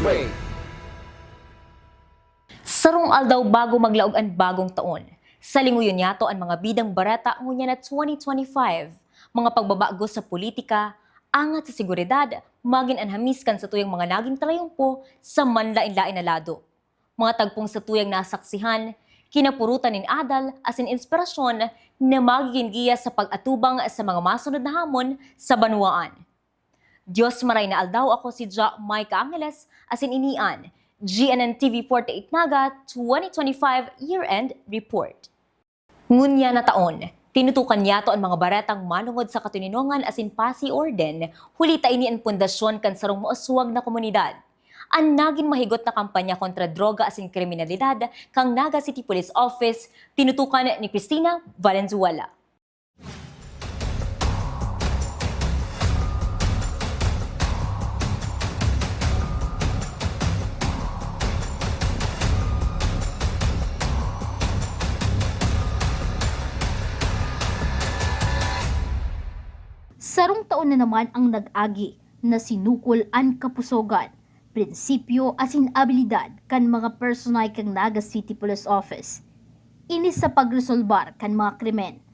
Newsway. Sarong aldaw bago maglaog ang bagong taon. Sa linguyon yato ang mga bidang barata ngunya na 2025. Mga pagbabago sa politika, angat sa seguridad, magin anhamiskan sa tuyang mga naging trayumpo sa manlain-lain na lado. Mga tagpong sa tuyang nasaksihan, kinapurutan nin adal as in inspirasyon na magiging giya sa pag-atubang sa mga masunod na hamon sa banwaan. Diyos maray na aldaw, ako si Ja Micah Angeles as in inian. GNN TV 48 Naga 2025 Year-End Report. Ngunya na taon, tinutukan yato ang mga baretang manungod sa katuninongan asin pasi orden, hulita ini ang pundasyon kan sarong mauswag na komunidad. Ang naging mahigot na kampanya kontra droga asin kriminalidad kang Naga City Police Office, tinutukan ni Cristina Valenzuela. Sarong taon na naman ang nag-agi na sinukol ang kapusogan, prinsipyo asin abilidad kan mga personay kang Naga City Police Office. Inis sa pagresolbar kan mga krimen,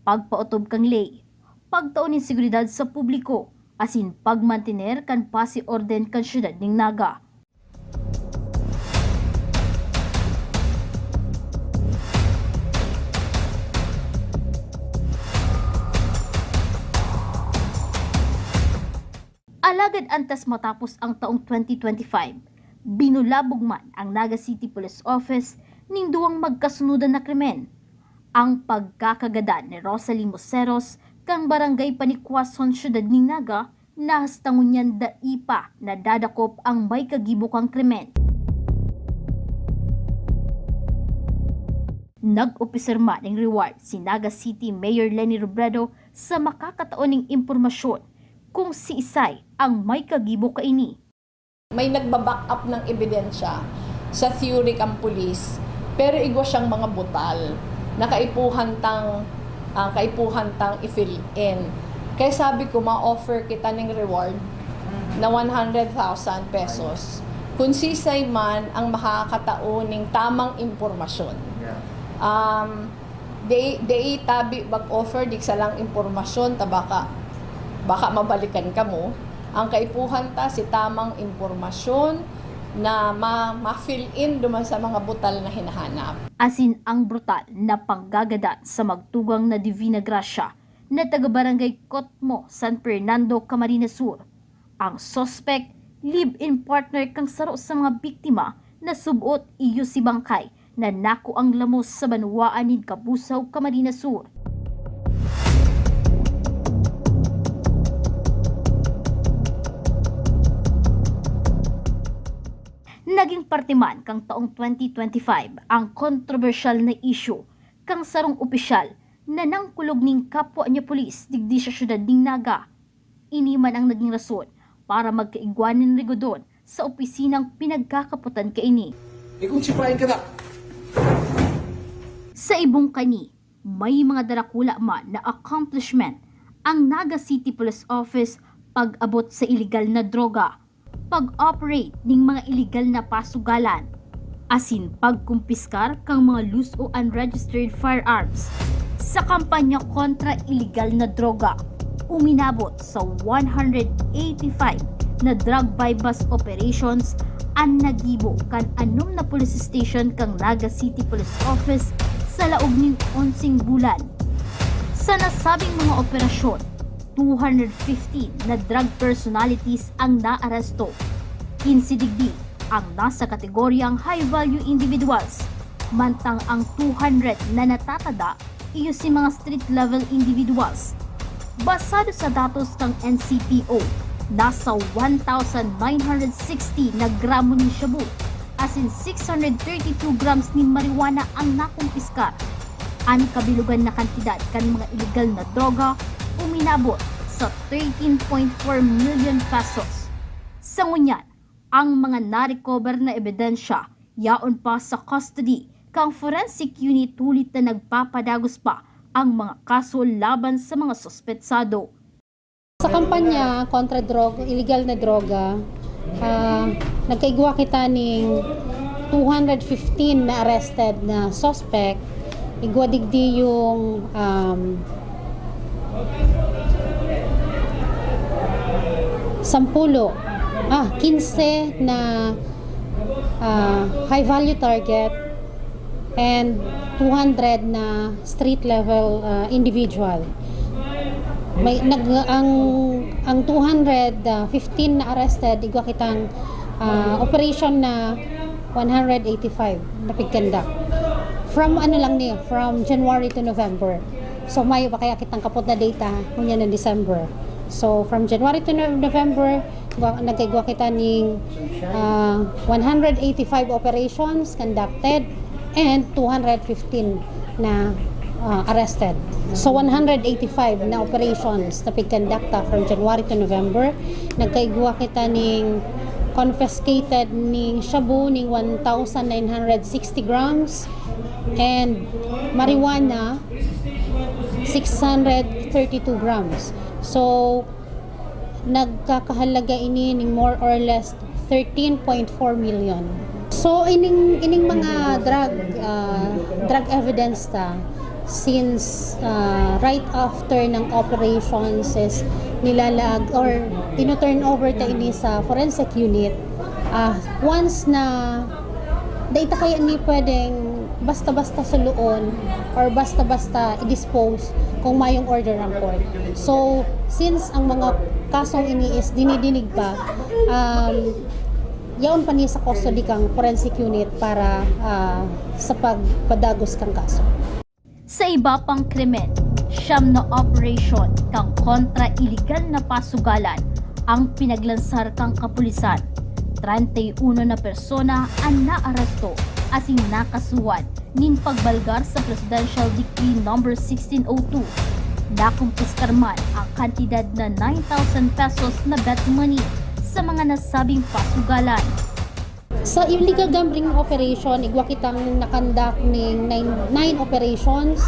pagpautob kang ley, pagtaon ng seguridad sa publiko, asin pagmantiner kan pasi orden kan syudad ning Naga. Alagad antas matapos ang taong 2025, binulabog man ang Naga City Police Office ning duwang magkasunudan na krimen. Ang pagkakagadan ni Rosalie Moseros kang barangay Panikwason syudad ning Naga nahastangon niyan daipa na dadakop ang may kagibukang krimen. Nag-opiser man ng reward si Naga City Mayor Lenny Robredo sa makakataon ng impormasyon kung si Isay ang may kagibo kaini. May nagbaback up ng ebidensya sa theory ang pulis, pero igwa siyang mga butal na kaipuhan tang i-fill in. Kaya sabi ko, ma-offer kita ng reward na 100,000 pesos kung si Isay man ang makakataon ng tamang impormasyon. They tabi bag-offer dik sa lang impormasyon baka mabalikan ka mo. Ang kaipuhan ta si tamang impormasyon na ma-fill in duman sa mga butal na hinahanap. Asin ang brutal na panggagadan sa magtugang na Divina Gracia na taga-barangay Kotmo, San Fernando, Camarines Sur. Ang suspect, live-in partner kang saro sa mga biktima na subot iyo si Bangkay na nako ang lamos sa banwaan ni Kabusaw, Camarines Sur. Naging parte man kang taong 2025 ang kontrobersyal na issue kang sarong opisyal na nangkulog ning kapwa niya pulis digdi sa syudad ning Naga. Ini man ang naging rason para magkaigwanin rigodon sa opisinang pinagkakaputan kaini. Kung sipain ka na. Sa ibong kani, may mga darakula man na accomplishment ang Naga City Police Office pag-abot sa illegal na droga, pag-operate ning mga illegal na pasugalan, asin pagkumpiskar kang mga loose o unregistered firearms. Sa kampanya kontra illegal na droga, uminabot sa 185 na drug bypass operations ang nagibo kan anom na police station kang Naga City Police Office sa laog ning 11 bulan. Sa nasabing mga operasyon, 250 na drug personalities ang naaresto. 15 digdi ang nasa kategoryang high-value individuals, mantang ang 200 na natatada iyo si mga street-level individuals. Basado sa datos ng NCPO, nasa 1,960 na gramo ng shabu, as in 632 grams ni marijuana ang nakumpiskar. Ang kabilugan na kantidad kan mga illegal na droga uminabot sa 13.4 million pesos. Sa ngunyan, ang mga na-recover na ebidensya yaon pa sa custody kang forensic unit hulit na nagpapadagos pa ang mga kaso laban sa mga suspetsado. Sa kampanya kontra droga, illegal na droga, nagkaigwa kita ning 215 na arrested na suspect. Igwa digdi yung 15 na high value target and 200 na street level individual. Ang 215 na arrested, igwa kitang operation na 185 na pigkandak. From from January to November. So Mayo pa kaya kitang kapot na data kunya ng December. So from January to November, nagkaigwa kita ning 185 operations conducted and 215 na arrested. So 185 na operations na pigkandakta from January to November. Nagkaigwa kita ning confiscated ning shabu ning 1,960 grams and marijuana 632 grams. So nagkakahalaga ini ning more or less 13.4 million. So ining mga drug evidence ta since right after ng operations is nilalag or tino-turn over ta ini sa forensic unit. Once na data kaya ni pwedeng basta-basta suluon or basta-basta i-dispose kung mayong order ang court. So since ang mga kasong ini is dinidinig pa, yaon pa niya sa custody kang forensic unit para sa pagpadagos kang kaso. Sa iba pang krimen, siyam na operation kang kontra iligal na pasugalan ang pinaglansar kang kapulisan. 31 na persona ang naaresto asing nakasuwat nin pagbalgar sa Presidential Decree No. 1602. Nakumpiskar man ang kantidad na 9,000 pesos na bet money sa mga nasabing pasugalan. Sa illegal gambling operation, igwa kitang nakandak ning 9 operations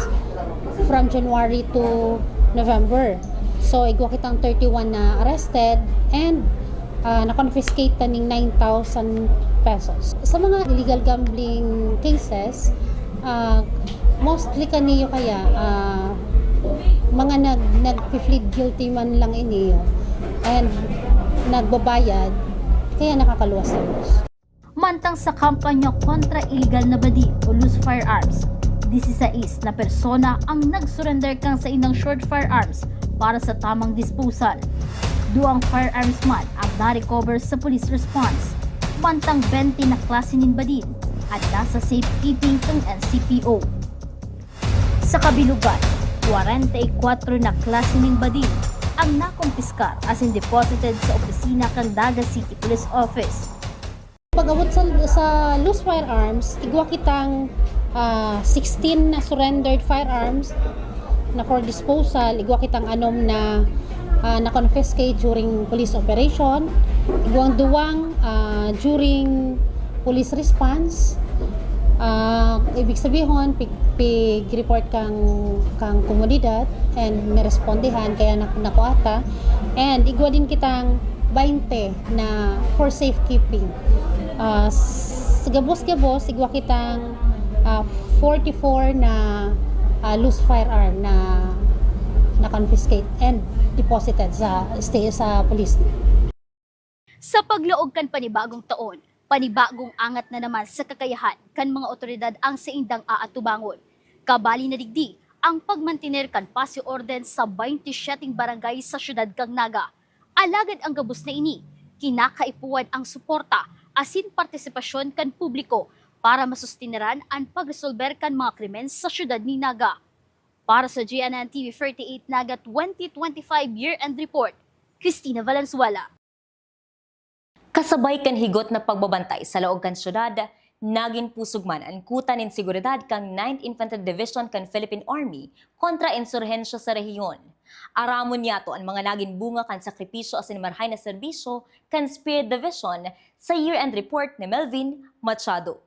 from January to November. So igwa kitang 31 na arrested and na-confiscate ta ning 9,000 pesos. Sa mga illegal gambling cases, mostly kaniyo kaya mga nag-plead guilty man lang iniyo and nagbabayad kaya nakakaluwas na loss. Mantang sa kampanya kontra illegal na badi o loose firearms, 16 na persona ang nag-surrender kang sa inang short firearms para sa tamang disposal. Duang firearms man ang na-recover sa police response. Mantang 20 na klase nin badin at nasa safekeeping ng NCPO. Sa kabilugan, 44 na klase ning badin ang nakumpiskar as in deposited sa opisina kang Naga City Police Office. Pag-abot sa loose firearms, igwa kitang 16 na surrendered firearms na for disposal, igwa kitang anom na na-confiscate during police operation, igwang duwang during police response. Ibig sabihin, pig-report kang komunidad and nirespondihan kaya nakuata. And igwa din kitang 20 na for safekeeping. Sa gabos-gabos, igwa kitang 44 na loose firearm na confiscate and deposited sa police. Sa paglaog kan panibagong taon, panibagong angat na naman sa kakayahan kan mga otoridad ang sa indang aatubangon. Kabali na digdi ang pagmantiner kan pasyo orden sa 27 barangay sa syudad kang Naga. Alagad ang gabos na ini, kinakaipuan ang suporta asin partisipasyon kan publiko para masustineran ang pagresolber kan mga krimen sa syudad ni Naga. Para sa GNN TV 38 Naga 2025 Year-End Report, Cristina Valenzuela. Kasabay kan higot na pagbabantay sa laog kan syudad, nagin pusugman ang kuta nin seguridad kang 9th Infantry Division kan Philippine Army kontra insurhensya sa rehiyon. Aramon yato ang mga nagin bunga kan sakripisyo asin marhay na serbisyo kan Spirit Division sa year-end report ni Melvin Machado.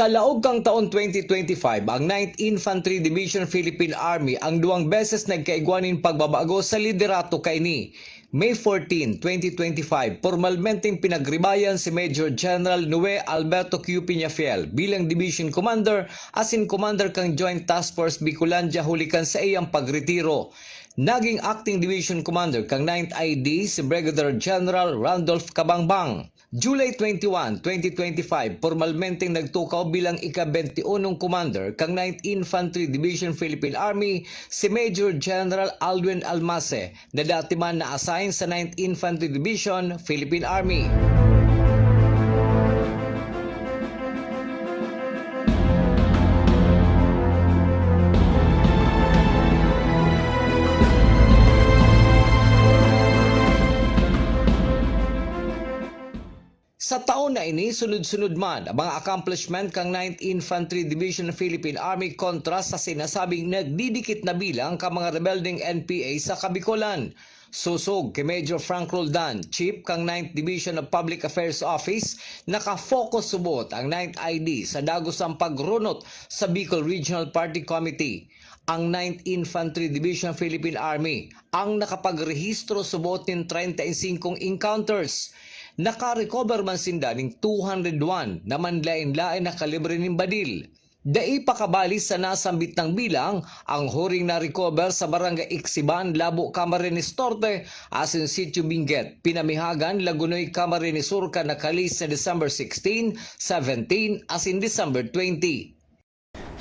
Sa laog kang taon 2025, ang 9th Infantry Division Philippine Army ang 2 beses nagkaigwanin pagbabago sa liderato kaini. May 14, 2025, formalmenteng pinagribayan si Major General Noe Alberto Q. Piñafiel bilang Division Commander asin Commander kang Joint Task Force Bicolandia hulikan sa iyang pagretiro. Naging Acting Division Commander kang 9th ID si Brigadier General Randolph Cabangbang. July 21, 2025, formalmenteng nagtukaw bilang ika-21 Commander kang 9th Infantry Division Philippine Army si Major General Alwin Almase na dati man na-assign sa 9th Infantry Division Philippine Army. Sa taon na ini, sunod-sunod man ang mga accomplishment kang 9th Infantry Division Philippine Army kontra sa sinasabing nagdidikit na bilang ka mga rebelding NPA sa Kabikolan. Susog kay Major Frank Roldan, Chief kang 9th Division of Public Affairs Office, nakafocus subot ang 9th ID sa dagosang pagrunot sa Bicol Regional Party Committee. Ang 9th Infantry Division Philippine Army ang nakapagrehistro subot ng 35 encounters. Naka-recover man sinda ng 201 na manlain-lain na kalibre ng badil. Dai pakabali sa nasambit ng bilang ang huring na-recover sa Barangay Iksiban, Labo, Camarines Norte, asin Sitio Benguet, Pinamihagan, Lagunoy, Camarines Sur, nakalis sa December 16, 17, asin December 20.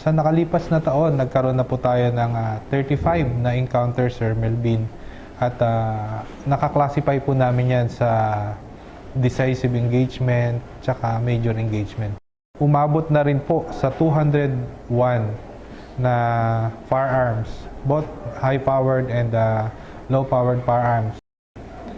Sa nakalipas na taon, nagkaroon na po tayo ng 35 na encounters, Sir Melvin. At nakaklassify po namin yan sa decisive engagement, tsaka major engagement. Umabot na rin po sa 201 na firearms, both high-powered and low-powered firearms.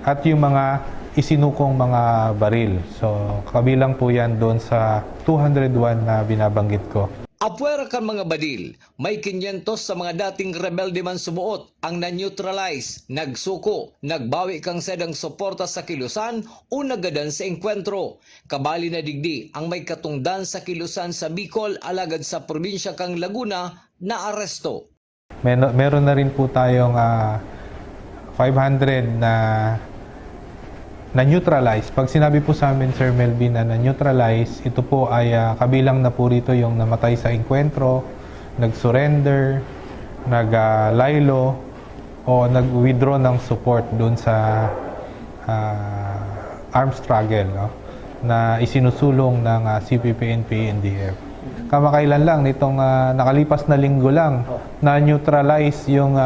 At yung mga isinukong mga baril. So, kabilang po yan doon sa 201 na binabanggit ko. Apwera kan mga badil, may 500 sa mga dating rebelde man sumuot ang na-neutralize, nagsuko, nagbawi kang sedang suporta sa kilusan o nagadan sa enkwentro. Kabali na digdi ang may katungdan sa kilusan sa Bicol alagad sa probinsya kang Laguna na aresto. Meron na rin po tayong 500 na-neutralize. Pag sinabi po sa amin, Sir Melvin, na na-neutralize, ito po ay kabilang na po rito yung namatay sa enkwentro, nag-surrender, nag-laylo, o nag-withdraw ng support doon sa armed struggle, no? Na isinusulong ng CPP-NPA-NDF. Kamakailan lang, nitong nakalipas na linggo lang, na-neutralize yung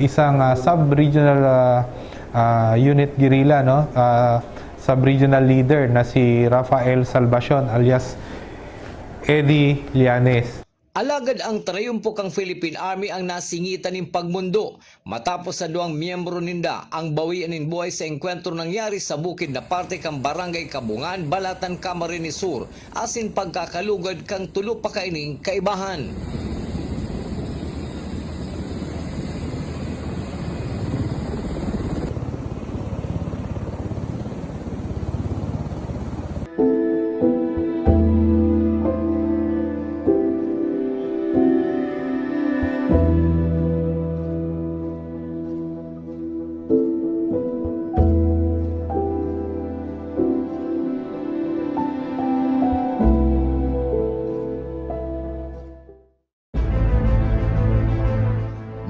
isang sub-regional unit guerrilla, no? Sub-regional leader na si Rafael Salvacion alias Eddie Llanes. Alagad ang trayumpo kang Philippine Army ang nasingitan ng pagmundo matapos sa 2 miyembro ninda ang bawian ng buhay sa enkwentro nangyari sa bukid na parte kang Barangay Kabungan, Balatan, Camarines Sur, asin pagkakalugad kang tulo pa kaining kaibahan.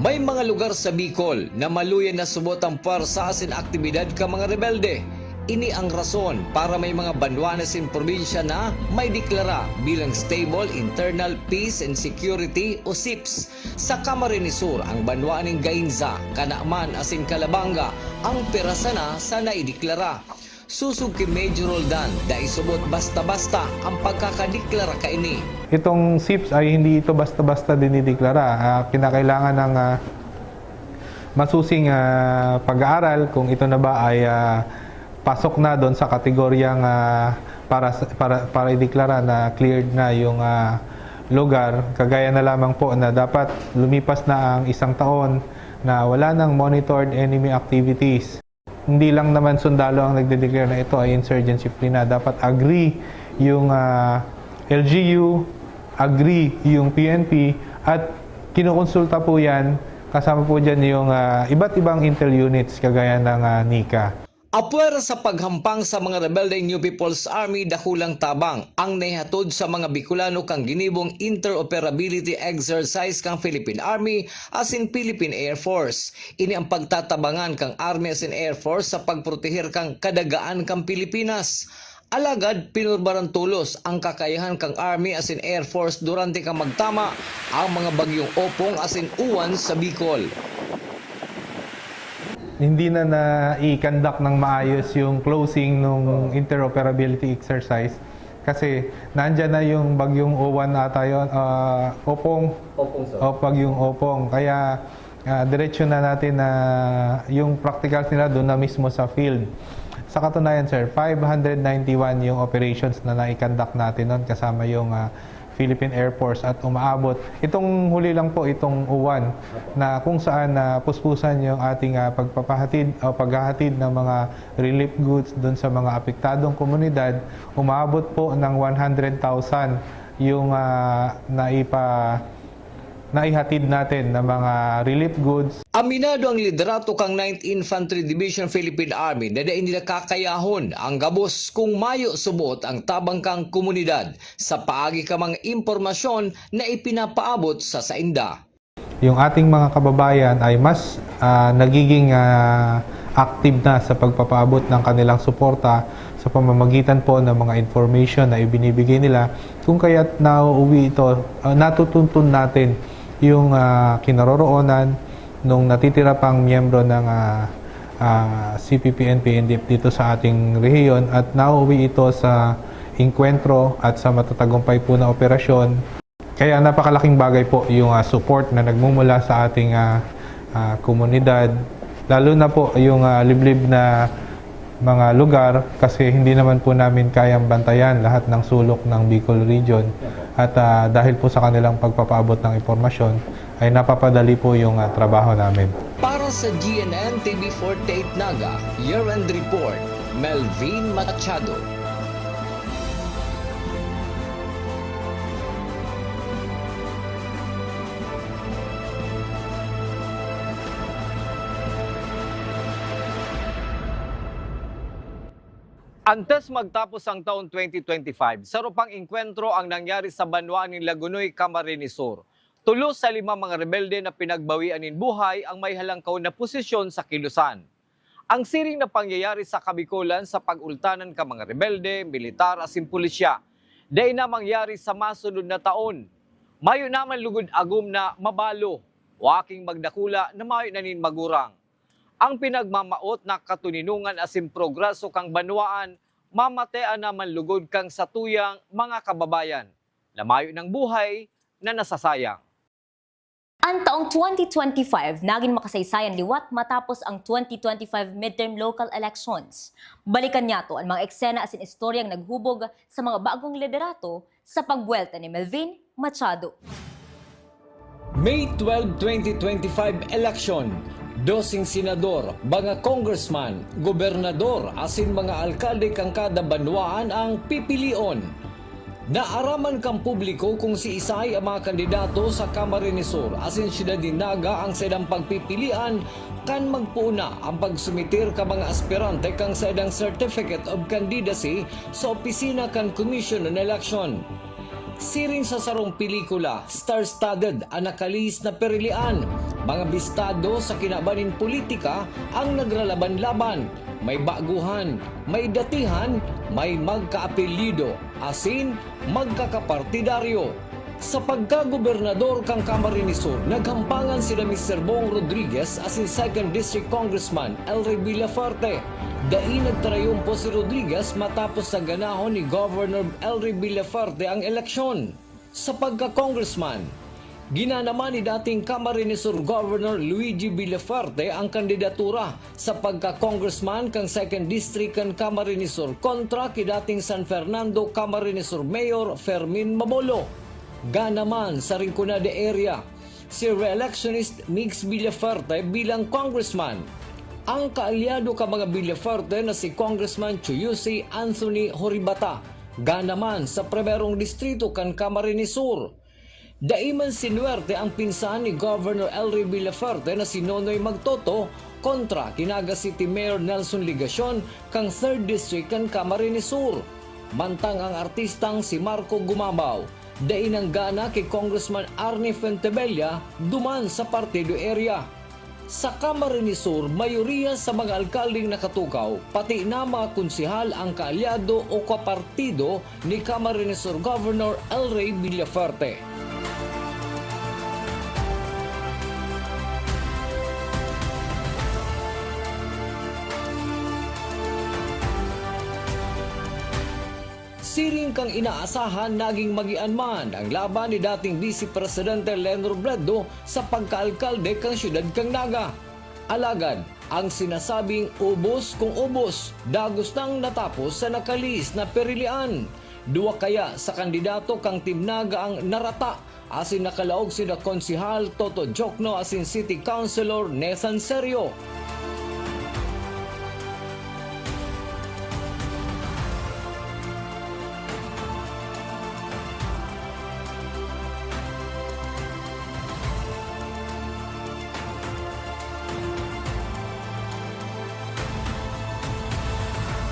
May mga lugar sa Bicol na maluyan na subot ang puwersa asin aktibidad ka mga rebelde. Ini ang rason para may mga banwanas in probinsya na may deklara bilang Stable Internal Peace and Security o SIPS. Sa Camarines Sur, ang banwaan ng Gainza, Kanaaman asin Calabanga ang pirasana sa naideklara. Susug kay Major Roldan, dahil subot basta-basta ang pagkakadeklara kaini. Itong SIPS ay hindi ito basta-basta dinideklara. Kinakailangan ng masusing pag-aaral kung ito na ba ay pasok na doon sa kategoryang para ideklara na cleared na yung lugar. Kagaya na lamang po na dapat lumipas na ang 1 taon na wala nang monitored enemy activities. Hindi lang naman sundalo ang nagde-declare na ito ay insurgency free na. Dapat agree yung LGU, agree yung PNP at kinukonsulta po yan, kasama po dyan yung iba't ibang intel units kagaya ng NICA. Apwera sa paghampang sa mga rebelde New People's Army dakulang tabang ang nahihatod sa mga Bicolano kang ginibong interoperability exercise kang Philippine Army as in Philippine Air Force. Ini ang pagtatabangan kang Army as in Air Force sa pagprotehir kang kadagaan kang Pilipinas. Alagad, pinurbaran tulos ang kakayahan kang Army as in Air Force durante kang magtama ang mga bagyong Opong as in Uwan sa Bicol. Hindi na na-i-conduct ng maayos yung closing ng interoperability exercise kasi nandyan na yung bagyong O1 ata yun, Opong, bagyong Opong. Kaya diretsyo na natin na yung practicals nila doon na mismo sa field. Sa katunayan sir, 591 yung operations na na-i-conduct natin nun kasama yung Philippine Air Force at umaabot. Itong huli lang po, itong U1 na kung saan puspusan yung ating pagpapahatid o paghahatid ng mga relief goods doon sa mga apektadong komunidad, umaabot po ng 100,000 yung naihatid natin ng mga relief goods. Aminado ang liderato kang 9th Infantry Division Philippine Army na dain nila kakayahon ang gabos kung mayo subuot ang tabang kang komunidad sa paagi ka mga impormasyon na ipinapaabot sa sainda. Yung ating mga kababayan ay mas nagiging active na sa pagpapaabot ng kanilang suporta sa pamamagitan po ng mga information na ibinibigay nila kung kaya't nauuwi ito, natutuntun natin yung kinaroroonan nung natitira pang miyembro ng CPP-NP-NDF dito sa ating rehiyon at nauuwi ito sa inkwentro at sa matatagumpay po na operasyon. Kaya napakalaking bagay po yung support na nagmumula sa ating komunidad, lalo na po yung liblib na mga lugar kasi hindi naman po namin kayang bantayan lahat ng sulok ng Bicol Region at dahil po sa kanilang pagpapaabot ng impormasyon ay napapadali po yung trabaho namin. Para sa GNN TV 48 Naga, Year-End Report, Melvin Machado. Antes magtapos ang taon 2025, sarupang inkwentro ang nangyari sa banwaan ng Lagunoy, Camarines Sur. Tulos sa 5 mga rebelde na pinagbawian ng buhay ang may halangkaw na posisyon sa kilusan. Ang siring na pangyayari sa Kabikulan sa pag-ultanan ka mga rebelde, militar at pulisya, day na mangyari sa masunod na taon. Mayo naman lugod agum na mabalo, waking magdakula na mayo nanin magurang. Ang pinagmamaot na katuninungan asim progreso kang banwaan, mamatean naman lugod kang satuyang mga kababayan, lamayo ng buhay na nasasayang. Ang taong 2025 naging makasaysayan liwat matapos ang 2025 midterm local elections. Balikan niya to ang mga eksena asin istoryang naghubog sa mga bagong liderato sa pagbuelta ni Melvin Machado. May 12, 2025 election. 12 senador, mga congressman, gobernador, asin mga alkalde kang kada banwaan ang pipilion. Naaraman kang publiko kung si Isay ang mga kandidato sa Camarines Sur asin Ciudad Dinaga ang sedang pagpipilian kan magpuna ang pagsumitir ka mga aspirante kang sedang Certificate of Candidacy sa opisina kan Commission on Election. Siring sa sarong pelikula, star-studded ang nakalis na perilian. Mga bistado sa kinabanin politika ang nagralaban-laban. May baguhan, may datihan, may magkaapelyido, asin magkakapartidaryo. Sa pagkagobernador kang Camarines Sur, naghampangan sila Mr. Bong Rodriguez asin 2nd District Congressman Elry Villafarte. Dain nagtarayumpo si Rodriguez matapos sa ganahon ni Governor Elry Villafarte ang eleksyon. Sa pagka-congressman, ginanaman ni dating Camarines Sur Governor Luigi Villafarte ang kandidatura sa pagka-congressman kang 2nd District kan Camarines Sur kontra ki dating San Fernando Camarines Sur Mayor Fermin Mabolo. Ganaman sa Rinconada area, si re-electionist Mix Villafarte bilang congressman. Ang kaalyado ka mga Villafarte na si Congressman Chuyusi Anthony Horibata Ganaman sa primerong distrito kan Camarines Sur. Daiman sinuwerte ang pinsan ni Governor El Rey Villaferte na si Nonoy Magtoto kontra kinaga City Mayor Nelson Ligacion kang 3rd District kan Camarines Sur. Mantang ang artistang si Marco Gumabaw, dainang gana kay Congressman Arnie Fuentebella duman sa partido area. Sa Camarines Sur, mayoriya sa mga alkaldeng nakatukaw, pati na mga konsihal ang kaalyado o kapartido ni Camarines Sur Governor El Rey Villaferte. Siring kang inaasahan naging magianman ang laban ni dating Vice Presidente Len Robredo sa pagkaalkalde kang siyudad kang Naga. Alagad, ang sinasabing ubos kung ubos, dagos nang natapos sa nakalis na perilian. Duwa kaya sa kandidato kang Team Naga ang narata, asin nakalaog sina Konsihal Toto Jokno asin City Councilor Nathan Serio.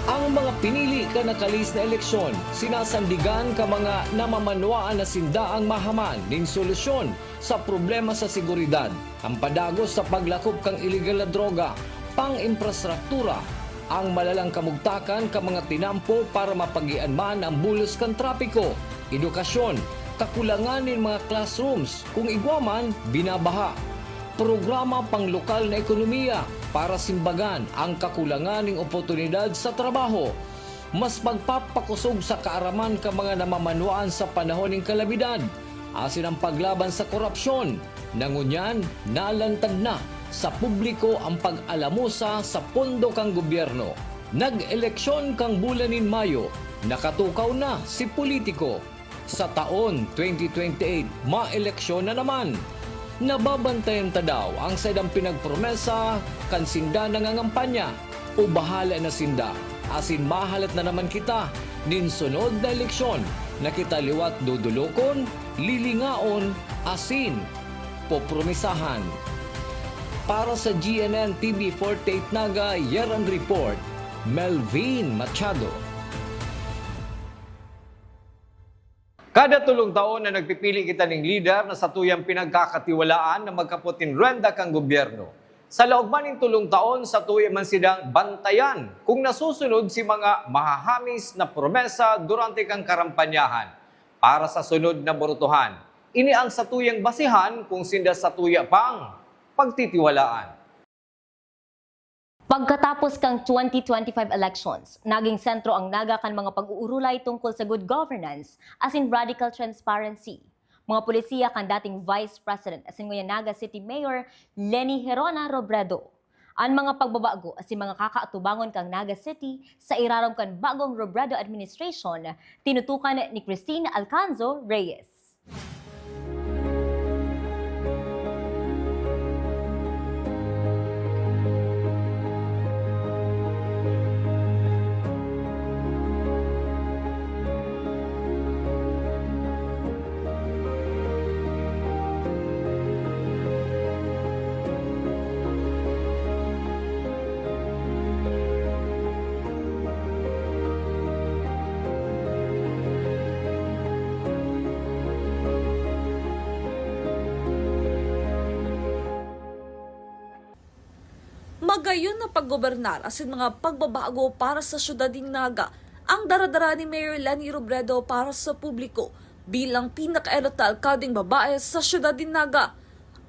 Ang mga pinili ka nakalis na eleksyon, sinasandigan ka mga namamanwaan na sindaang mahaman ning solusyon sa problema sa seguridad, ang padagos sa paglakop kang iligal na droga, pang-infrastruktura, ang malalang kamugtakan ka mga tinampo para mapagianman ang bulos kang trapiko, edukasyon, kakulangan ng mga classrooms, kung igwaman, binabaha, programa pang lokal na ekonomiya, para simbagan ang kakulangan ng oportunidad sa trabaho. Mas magpapakusog sa kaaraman ka mga namamanwaan sa panahon ng kalamidad. Asin ang paglaban sa korupsyon. Nangunyan, nalantad na sa publiko ang pag-alamusa sa pondo kang gobyerno. Nag-eleksyon kang bulanin Mayo. Nakatukaw na si politiko. Sa taon 2028, ma-eleksyon na naman. Nababantayan ta daw ang sadang pinagpromesa kan sinda nangangampanya o bahala na sinda. Asin mahalat na naman kita nin sunod na eleksyon na kita liwat dudulokon, lilingaon, asin, popromisahan. Para sa GNN TV 48 Naga Year-End Report, Melvin Machado. Kada tulong taon na nagpipili kita ng leader na sa tuyang pinagkakatiwalaan na magkaputin renda kang gobyerno. Sa loob man ng tulong taon, sa tuya man silang bantayan kung nasusunod si mga mahahamis na promesa durante kang karampanyahan para sa sunod na borutuhan. Ini ang sa tuyang basihan kung sinda sa tuya pang pagtitiwalaan. Pagkatapos kang 2025 elections, naging sentro ang Naga kan mga pag-uurulay tungkol sa good governance as in radical transparency. Mga polisiya kan dating Vice President as in ngayon Naga City Mayor Leni Gerona Robredo. Ang mga pagbabago as in mga kakaatubangon kang Naga City sa irarom kan bagong Robredo administration, tinutukan ni Cristina Alcanzo Reyes. Magayon na paggobernar asin mga pagbabago para sa syudad ng Naga ang daradara ni Mayor Leni Robredo para sa publiko bilang pinaka-elot na alkaldeng babae sa syudad ng Naga.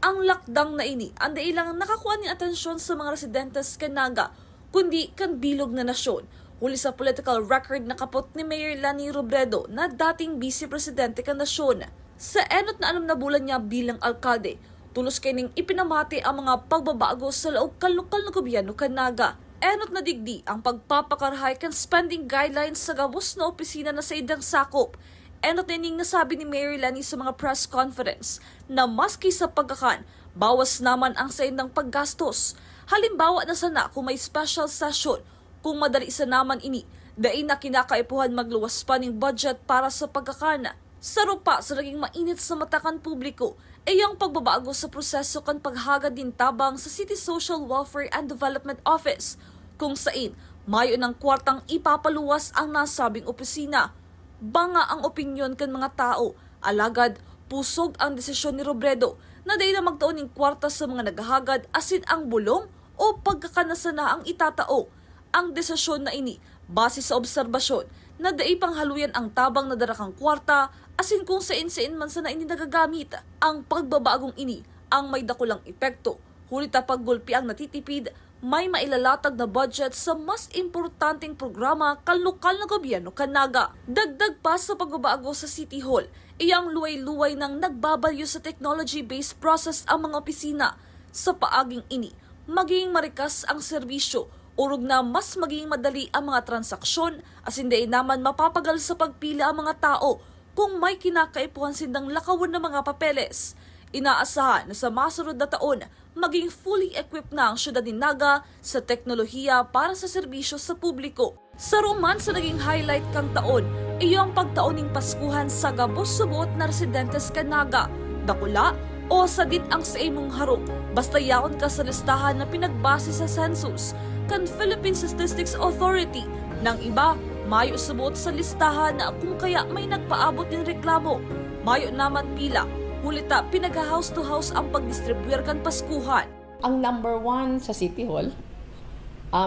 Ang lakdang na ini ang dailang nakakuha ng atensyon sa mga residentes kan Naga kundi kan bilog na nasyon. Huli sa political record na kapot ni Mayor Leni Robredo na dating Vice Presidente kan nasyon. Sa enot na 6 na bulan niya bilang alkalde, tulos kining ipinamati ang mga pagbabago sa loob kan lokal na gobyerno kan Naga. Enot na digdi ang pagpapakarahay kan spending guidelines sa gabos na opisina na sa idang sakop. Enot nining nasabi ni Mayor Leni sa mga press conference na maski sa pagkakan, bawas naman ang sa indang paggastos. Halimbawa na sana kung may special session, kung madali sa naman ini, Dain na kinakaipuhan magluwas pa ng budget para sa pagkakana. Saro pa sa naging mainit sa matakan publiko ay ang pagbabago sa proseso kan paghagad din tabang sa City Social Welfare and Development Office, kung saan mayo ng kwartang ipapaluwas ang nasabing opisina. Banga ang opinyon kan mga tao, alagad pusog ang desisyon ni Robredo na dahil na magtaon ng kwarta sa mga naghahagad asin ang bulong o pagkakanasa na ang itatao. Ang desisyon na ini base sa obserbasyon na dai panghaluyan ang tabang na darakang kwarta asin kung sain-sain man sa na ini nagagamit. Ang pagbabagong ini ang may dakulang epekto. Hulita paggulpi ang natitipid, may mailalatag na budget sa mas importanteng programa kan lokal na gobyerno kanaga. Dagdag pa sa pagbabago sa City Hall, iyang luway-luway ng nagbabalyo sa technology-based process ang mga opisina. Sa paaging ini, maging marikas ang serbisyo, urog na mas maging madali ang mga transaksyon, as hindi naman mapapagal sa pagpila ang mga tao kung may kinakaipuhan sindang lakawan ng mga papeles. Inaasahan na sa masunod na taon, maging fully equipped na ang syudad ni Naga sa teknolohiya para sa serbisyo sa publiko. Sa roman sa naging highlight kang taon, iyong pagtaon ng Paskuhan sa gabos subuot na residentes ka Naga, dakula o sadit ang sa imong harong, basta yaon ka sa listahan na pinagbase sa census kan Philippine Statistics Authority. Nang iba, mayo subuot sa listahan na kung kaya may nagpaabot ng reklamo. Mayo naman pila, hulita pinag-house to house ang pagdistribuyer kan Paskuhan. Ang number one sa City Hall,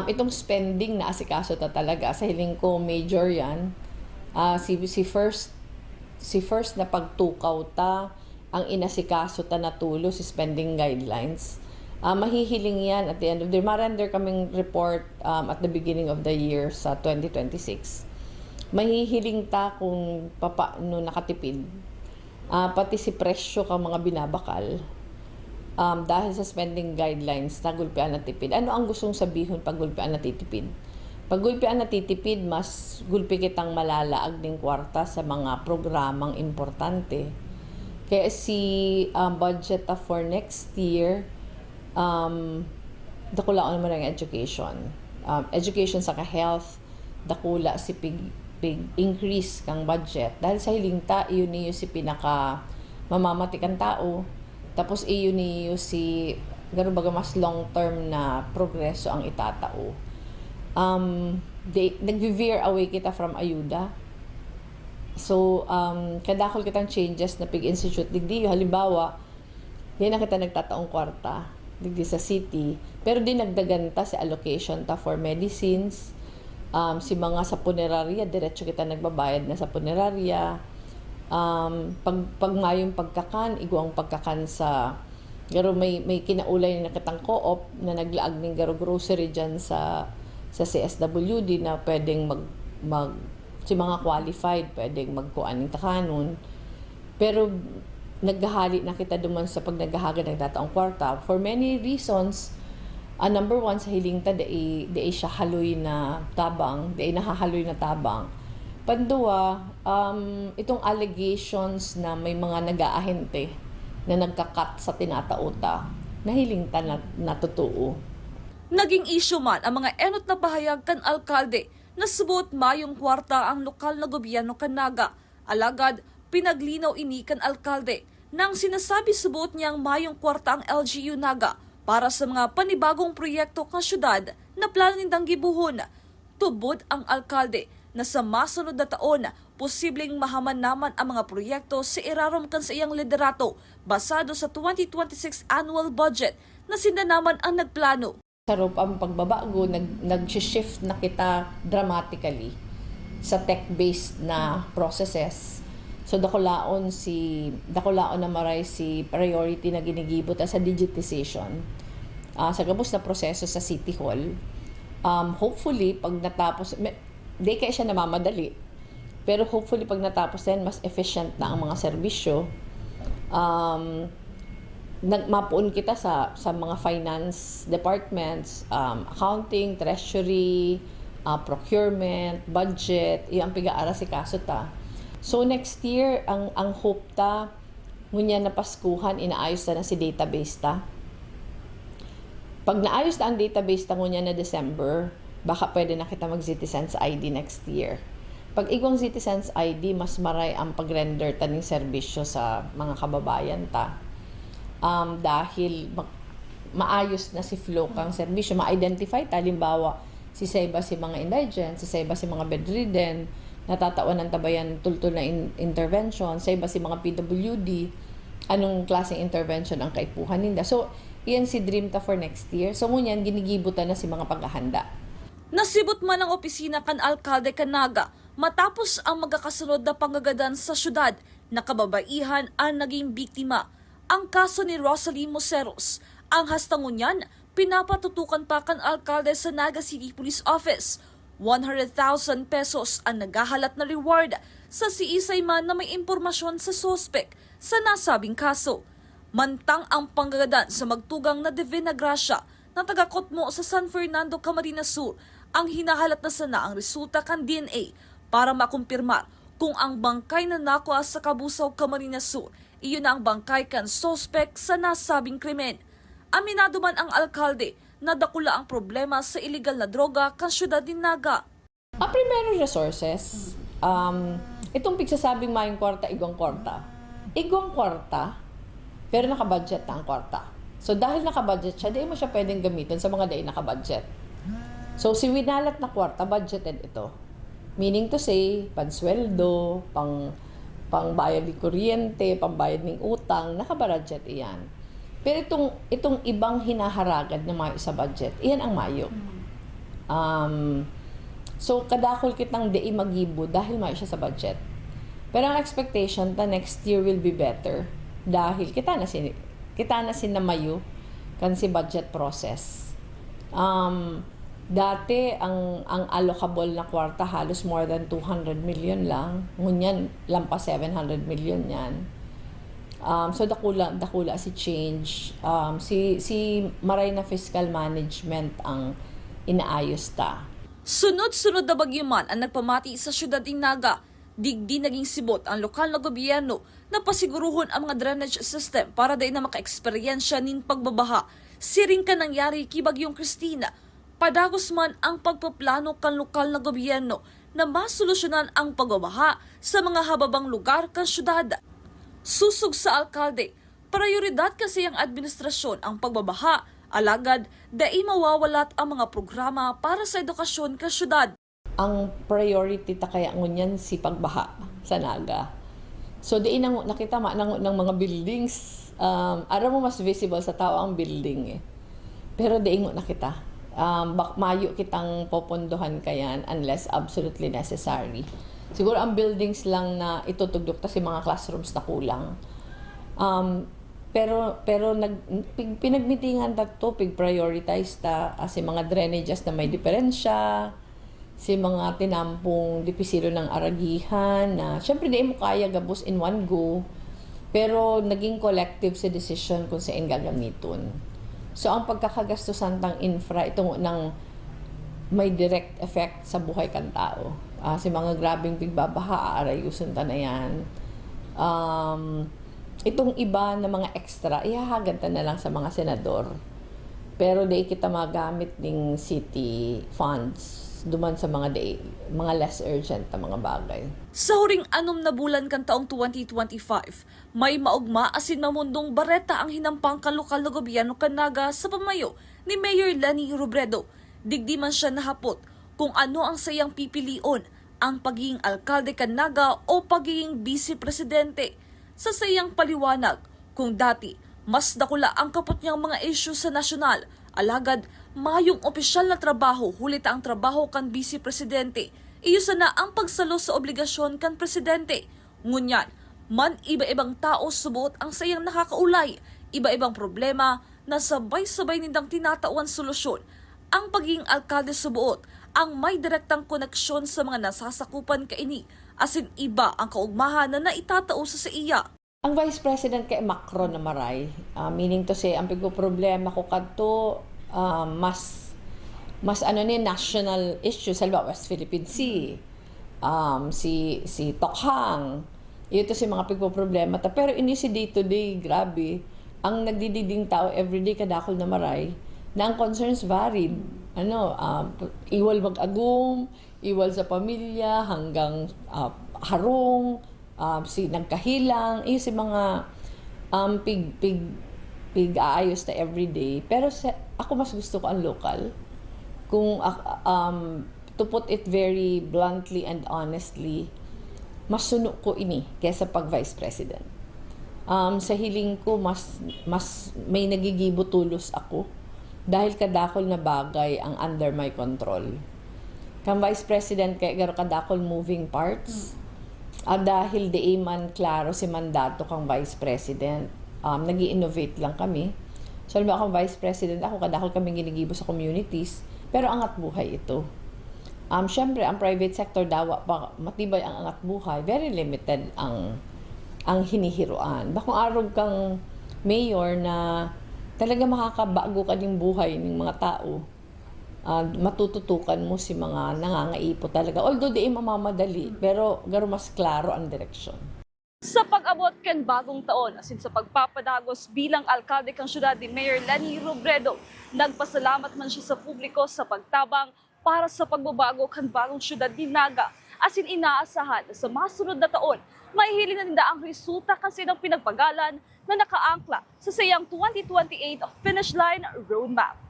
itong spending na asikaso ta talaga. Sa hiling ko, major yan. Si first na pagtukaw ta, ang inasikaso ta na tulo si spending guidelines. Mahihiling yan at the end of the year. Marender kaming report at the beginning of the year sa 2026. Mahihiling ta kung paano nakatipid. Pati si presyo ka mga binabakal. Dahil sa spending guidelines na gulpian na tipid. Ano ang gustong sabihin pag gulpian na titipid? Pag gulpian na titipid, mas gulpi kitang malalaag ng kwarta sa mga programang importante. Kaya si budget for next year, dakula naman ang education. Education sa ka-health, dakula si big increase kang budget. Dahil sa hiling ta, iyon niyo si pinaka mamamatikan tao. Tapos iyon niyo si gano'n baga mas long-term na progreso ang itatao. Nag-veer away kita from ayuda. So, kadakol kitang changes na pig-institute. Digdi, halimbawa, di na kita nagtataong kwarta. Digdi sa city. Pero di nagdaganta sa allocation ta for medicines. Si mga sa punerarya, diretso kita nagbabayad na sa punerarya. Pag ngayong pagkakan, igwang pagkakan sa garo may kinaulay na kitang co-op na naglaag ng garo grocery dyan sa CSWD na pwedeng si mga qualified pwedeng magkuan ng takanon. Pero naghahali na kita duman sa pag naghahagad ng dataong kwarta for many reasons. Number one, sa hiling ta di siya haloy na tabang, di nahahaloy na tabang. Pandua, itong allegations na may mga nag-aahente na nagkakat sa tinatauta, nahiling ta na totoo. Naging issue man ang mga enot na pahayag kan alkalde na subot mayong kwarta ang lokal na gobyerno kan Naga. Alagad, pinaglinaw ini kan alkalde nang sinasabi subot niyang mayong kwarta ang LGU Naga para sa mga panibagong proyekto kan syudad na plano nindang gibuhon. Tubod ang alkalde na sa masunod na taon, posibleng mahaman naman ang mga proyekto sa irarom kan sa iyang liderato basado sa 2026 annual budget na sinda naman ang nagplano. Sarap ang pagbabago, nag-shift na kita dramatically sa tech-based na processes. So dakulaon na maray si priority na ginigibot sa digitization. Sa gabos na proseso sa City Hall. Hopefully pag natapos, di kaya siya namamadali. Pero hopefully pag natapos din, mas efficient na ang mga serbisyo. Nagmapuon kita sa mga finance departments, accounting, treasury, procurement, budget, yung pigaara si kaso ta. So next year, ang hope ta, ngunya na Paskuhan, inaayos na si database ta. Pag naayos na ang database ta ngunya na December, baka pwede na kita mag-Citizens ID next year. Pag igong Citizens ID, mas maray ang pag-render ta ng serbisyo sa mga kababayan ta. Dahil maayos na si flow kang serbisyo, ma-identify ta, halimbawa, si Seba si mga indigent, si Seba si mga bedridden, natatawan ng tabayan tultul na intervention, Seba si mga PWD, anong klaseng intervention ang kaipuhan nila. So, iyan si dream ta for next year. So, ngunyan, ginigibutan na si mga paghahanda. Nasibot man ang opisina kan Alkalde Canaga matapos ang magkakasunod na panggagadan sa syudad na kababaihan ang naging biktima. Ang kaso ni Rosalie Moseros, ang hastangon niyan, pinapatutukan pa kan Alkalde sa Naga City Police Office. 100,000 pesos ang naghahalat na reward sa siisay man na may impormasyon sa sospek sa nasabing kaso. Mantang ang panggagadan sa magtugang na Divina Gracia na taga-Kotmo sa San Fernando, Camarines Sur, ang hinahalat na sana ang resulta kan DNA para makumpirmar kung ang bangkay na nakuha sa Kabusaw, Camarines Sur, iyon na ang bangkay kan sospek sa nasabing krimen. Aminado man ang alkalde na dakula ang problema sa illegal na droga kan syudad ni Naga. Ang primary resources, itong pigsasabing mayong kwarta, igong kwarta. Igong kwarta, pero nakabudget na ang kwarta. So dahil nakabudget siya, di mo siya pwedeng gamitin sa mga day nakabudget. So si winalat na kwarta, budgeted ito. Meaning to say, pansweldo, pangbayad ng kuryente, pambayad ng utang, nakabudget iyan. Pero itong ibang hinaharagad na mayo sa budget, iyan ang mayo. So kadakol kitang di magibo dahil mayo siya sa budget. Pero ang expectation ta next year will be better dahil kita na sin mayo kan si budget process. Dati ang allocable na kwarta halos more than 200 million lang. Ngunyan lampas 700 million yan. So dakula si change. Si maray na fiscal management ang inaayos ta. Sunod-sunod na bagyo man ang nagpamati sa syudad ng Naga. Digdi naging sibot ang lokal na gobyerno na pasiguruhon ang mga drainage system para dahil na maka-eksperyensya nin pagbabaha. Siring ka nangyari kay Bagyong Cristina. Padagos man ang pagpaplano kan lokal na gobyerno na masolusyonan ang pagbabaha sa mga hababang lugar kan syudad. Susog sa alkalde, prioridad kasi ang administrasyon ang pagbabaha, alagad dai mawawalat ang mga programa para sa edukasyon kan syudad. Ang priority ta kaya ngunyan si pagbaha sa Naga. So di nakita ng mga buildings, araw mo mas visible sa tao ang building eh. Pero di nakita. Mayo kitang popondohan kayan unless absolutely necessary. Siguro ang buildings lang na itutugdok ta si mga classrooms na kulang. Pero pinagmitingan ta to, pig-prioritize ta si mga drainages na may diferensya, si mga tinampong dipisilo ng aragihan na syempre di mo kaya gabos in one go, pero naging collective si decision kung saan gagamiton. So, ang pagkakagastusan tang infra, itong nang may direct effect sa buhay kan tao. Si mga grabing pigbabaha, aarayusun ta na yan. Itong iba na mga extra, ihahagad ta na lang sa mga senador. Pero di kita magamit ng city funds duman sa mga less urgent na mga bagay. Sa huring 6 na bulan kan taong 2025, may maugma asin mamundong bareta ang hinampang kan lokal na gobyerno kan Naga sa pamayo ni Mayor Lani Robredo. Digdi man siya nahapot kung ano ang sayang pipilion, ang pagiging alkalde kan Naga o pagiging vice-presidente. Sa sayang paliwanag, kung dati mas dakula ang kapot niyang mga issue sa nasyonal, alagad mayong opisyal na trabaho hulita ang trabaho kan vice-presidente. Iyo sana ang pagsalo sa obligasyon kan presidente. Ngunyan, man iba-ibang tao subuot ang sayang nakakaulay, iba-ibang problema na sabay-sabay nindang tinatawan solusyon. Ang pagiging alkalde subuot ang may direktang koneksyon sa mga nasasakupan kaini, asin iba ang kaugmahan na naitatao sa iya. Ang Vice President kay Macron na maray, meaning to say, ang problema ko kadto mas national issue sa West Philippine Sea, si Tokhang, ito si mga problema ta. Pero ini si day to day, grabe, ang nagdididing tao everyday kadakol na maray, na ang concerns varied. iwal mag-agum, iwal sa pamilya, hanggang harong, si nagkahilang, si mga pig-aayos na everyday. Pero ako mas gusto ko ang local. Kung to put it very bluntly and honestly, mas suno ko ini kaysa pag vice president. Sa hiling ko, mas may nagigibo tulos ako dahil kadakol na bagay ang under my control. Kang vice president, kaya garo kadakol moving parts. Dahil di man klaro si mandato kang vice president, nag-i-innovate lang kami. So, alam mo, akong vice president, ako kadakol kami ginigibo sa communities, pero angat buhay ito. Siyempre, ang private sector dawa pa matibay ang angat buhay, very limited ang hinihiruan. Bakong araw kang mayor na talaga makakabago ka ng buhay ng mga tao, matututukan mo si mga nangangaipo talaga. Although di mamamadali, pero garo mas klaro ang direksyon. Sa pag-abot kan bagong taon, asin sa pagpapadagos bilang alkalde kang syudad ni Mayor Leni Robredo, nagpasalamat man siya sa publiko sa pagtabang para sa pagbabago kan bagong syudad ni Naga. Asin inaasahan na sa masunod na taon, mahihili na nila ang resulta kasi ng pinagpagalan na nakaangkla sa sayang 2028 Finish Line Roadmap.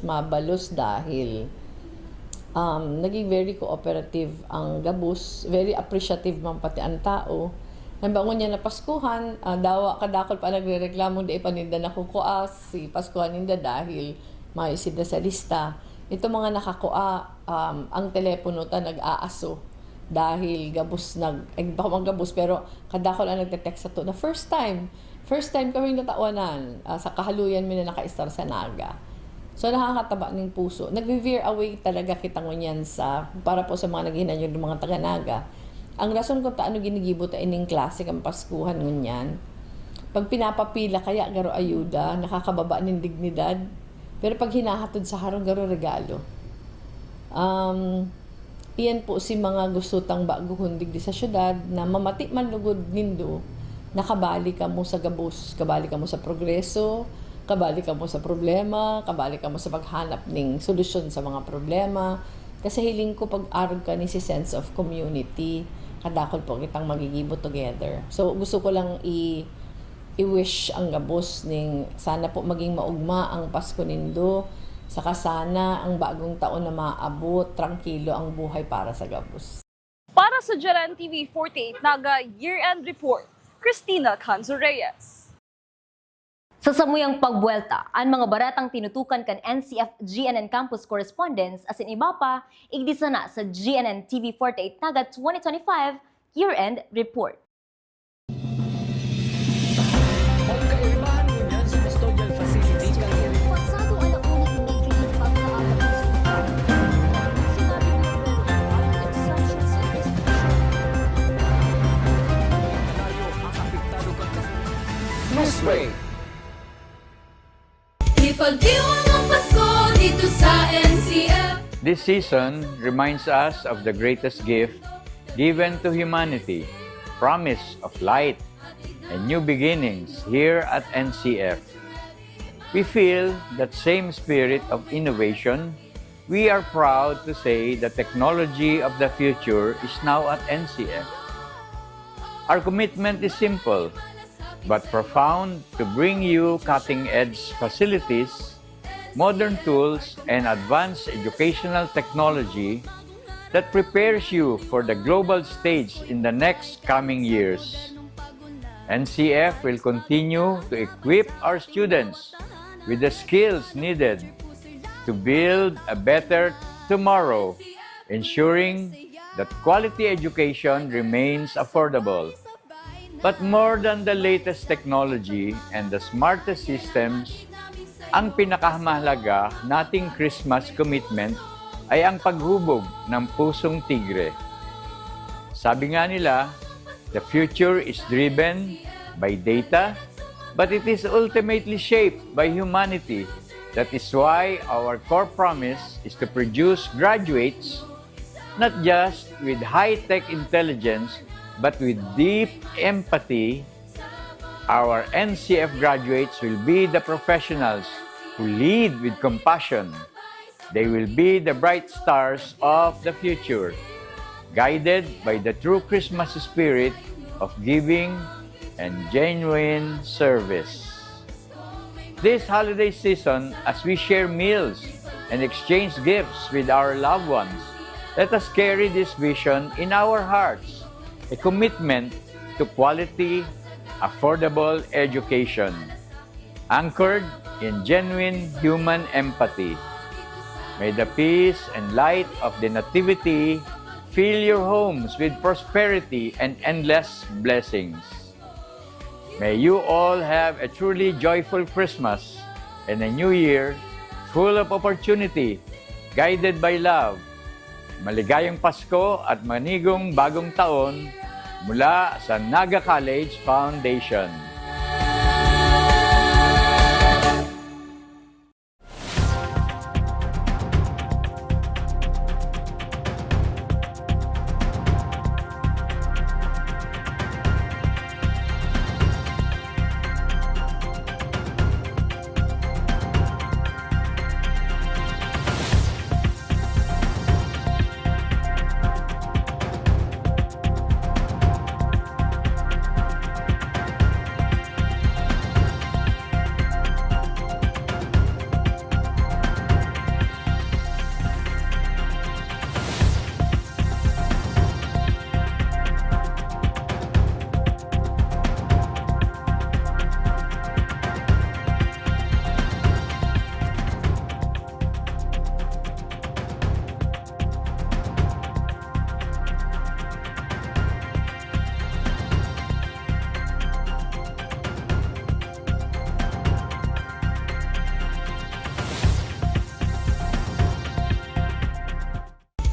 Mabalos dahil naging very cooperative ang Gabus, very appreciative man pati ang tao. Nabangon niya na Paskuhan, dawa kadakol pa nagrereklamo di paninda nakukuas si Paskuhan ninda dahil may sida sa lista. Ito mga nakakuha, ang telepono ta nag-aaso dahil Gabus baka Gabus pero kadakol ang nagte-text sa to na first time kaming natawanan sa kahaluyan mi na naka-star sa Naga. So, nakakataba ng puso. Nag-veer away talaga kita ngunyan para po sa mga naghinanyo ng mga taga-Naga. Ang rason kung taano ginigibo ta ining klase ang Paskuhan ngunyan, pag pinapapila kaya garo ayuda, nakakababa ng dignidad, pero pag hinahatod sa harong garo regalo. Iyan po si mga gustutang bago hundig di sa syudad na mamati man lugod nindo, nakabali ka mo sa Gabus, kabali ka mo sa progreso, kabali ka mo sa problema, kabali ka mo sa paghanap ng solusyon sa mga problema. Kasi hiling ko pag-arog ka ni si sense of community, kadakol po kitang magigibo together. So gusto ko lang i-wish ang Gabos ning sana po maging maugma ang Pasko nindo, saka sana ang bagong taon na maabot, trangkilo ang buhay para sa Gabos. Para sa Jaran TV 48 Naga Year-End Report, Cristina Canzo Reyes. Sa samuyang pagbuelta, ang mga baratang tinutukan kan NCF GNN Campus Correspondence asin iba pa, igdisa na sa GNN TV 48 Naga 2025 Year-End Report. Ang kaibahan mo niyan sa custodial facility Pasado alauna immediately pagkaabot ng sultan. Sinabi ni Robredo ang exemption sa investigation. tayo ang apektado kang Newsbreak. Ipagdiwang ang Pasko dito sa NCF. This season reminds us of the greatest gift given to humanity, promise of light and new beginnings here at NCF. We feel that same spirit of innovation. We are proud to say the technology of the future is now at NCF. Our commitment is simple but profound to bring you cutting-edge facilities, modern tools, and advanced educational technology that prepares you for the global stage in the next coming years. NCF will continue to equip our students with the skills needed to build a better tomorrow, ensuring that quality education remains affordable. But more than the latest technology and the smartest systems, ang pinakamahalaga nating Christmas commitment ay ang paghubog ng pusong tigre. Sabi nga nila, the future is driven by data, but it is ultimately shaped by humanity. That is why our core promise is to produce graduates not just with high-tech intelligence, but with deep empathy. Our NCF graduates will be the professionals who lead with compassion. They will be the bright stars of the future, guided by the true Christmas spirit of giving and genuine service. This holiday season, as we share meals and exchange gifts with our loved ones, let us carry this vision in our hearts, a commitment to quality, affordable education, anchored in genuine human empathy. May the peace and light of the Nativity fill your homes with prosperity and endless blessings. May you all have a truly joyful Christmas and a new year full of opportunity, guided by love. Maligayang Pasko at manigong bagong taon mula sa Naga College Foundation.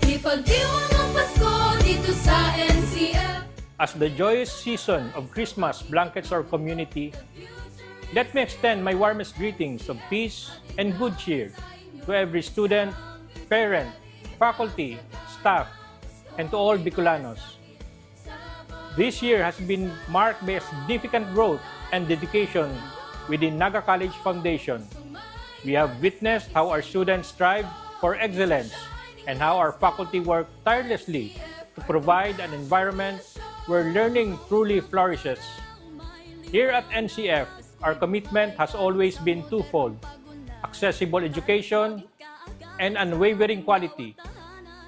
Ipagdiwang ang Pasko dito sa NCF. As the joyous season of Christmas blankets our community, let me extend my warmest greetings of peace and good cheer to every student, parent, faculty, staff, and to all Bicolanos. This year has been marked by a significant growth and dedication within Naga College Foundation. We have witnessed how our students strive for excellence and how our faculty work tirelessly to provide an environment where learning truly flourishes. Here at NCF, our commitment has always been twofold: accessible education and unwavering quality.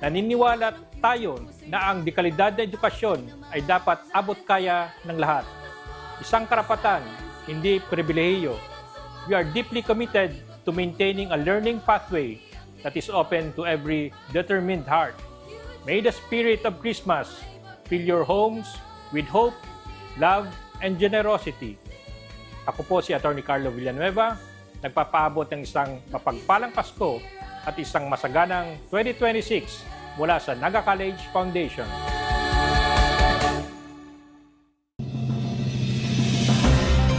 Naniniwala tayo na ang dekalidad na edukasyon ay dapat abot kaya ng lahat. Isang karapatan, hindi pribilehiyo. We are deeply committed to maintaining a learning pathway that is open to every determined heart. May the spirit of Christmas fill your homes with hope, love, and generosity. Ako po si Atty. Carlo Villanueva, nagpapaabot ng isang mapagpalang Pasko at isang masaganang 2026 mula sa Naga College Foundation.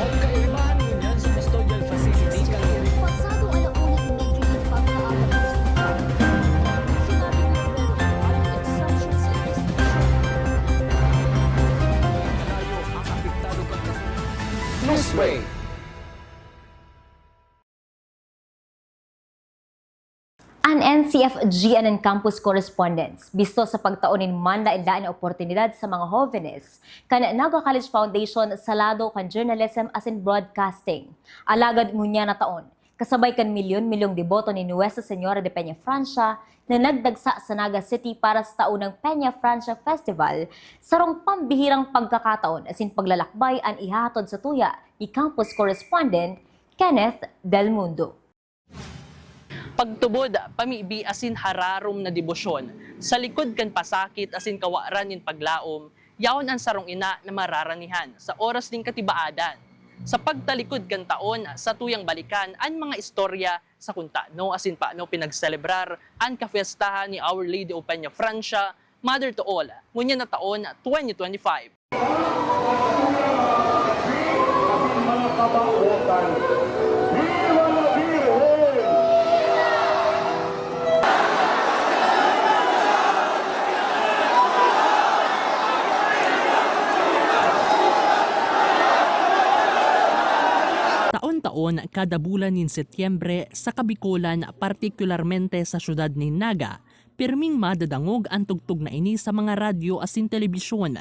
Magkaibahan niyan sa custodial facility Pasado alauna ng Major League pagkaabot sinabi ni Roberto ang exception sa investigation. ang apektado pagka Newsway. An NCF GNN campus correspondents bisto sa pagtaunin man lain-lain na oportunidad sa mga jóvenes kan Naga College Foundation sa lado kan journalism as in broadcasting. Alagad ngunya na taon, kasabay kan milyon-milyong deboto ni Nuestra Señora de Peña Francia na nagdagsa sa Naga City para sa taunang Peña Francia Festival, sarong pambihirang pagkakataon as in paglalakbay ang ihatod sa tuya ni campus correspondent Kenneth Del Mundo. Pagtubod, pamibi asin hararom na debosyon. Sa likod kan pasakit asin kawaran nin paglaom, yaon ang sarong ina na mararanihan sa oras ning katibaadan. Sa pagtalikod kan taon sa tuyang balikan ang mga istorya sa kuntano asin paano pinagselebrar ang kafiestahan ni Our Lady of Peña Francia, Mother to All, ngunya na taon 2025. selebrasyon kada bulan nin Setyembre sa Kabikulan, partikularmente sa syudad ni Naga, pirming madadangog ang tugtog na ini sa mga radyo asin telebisyon.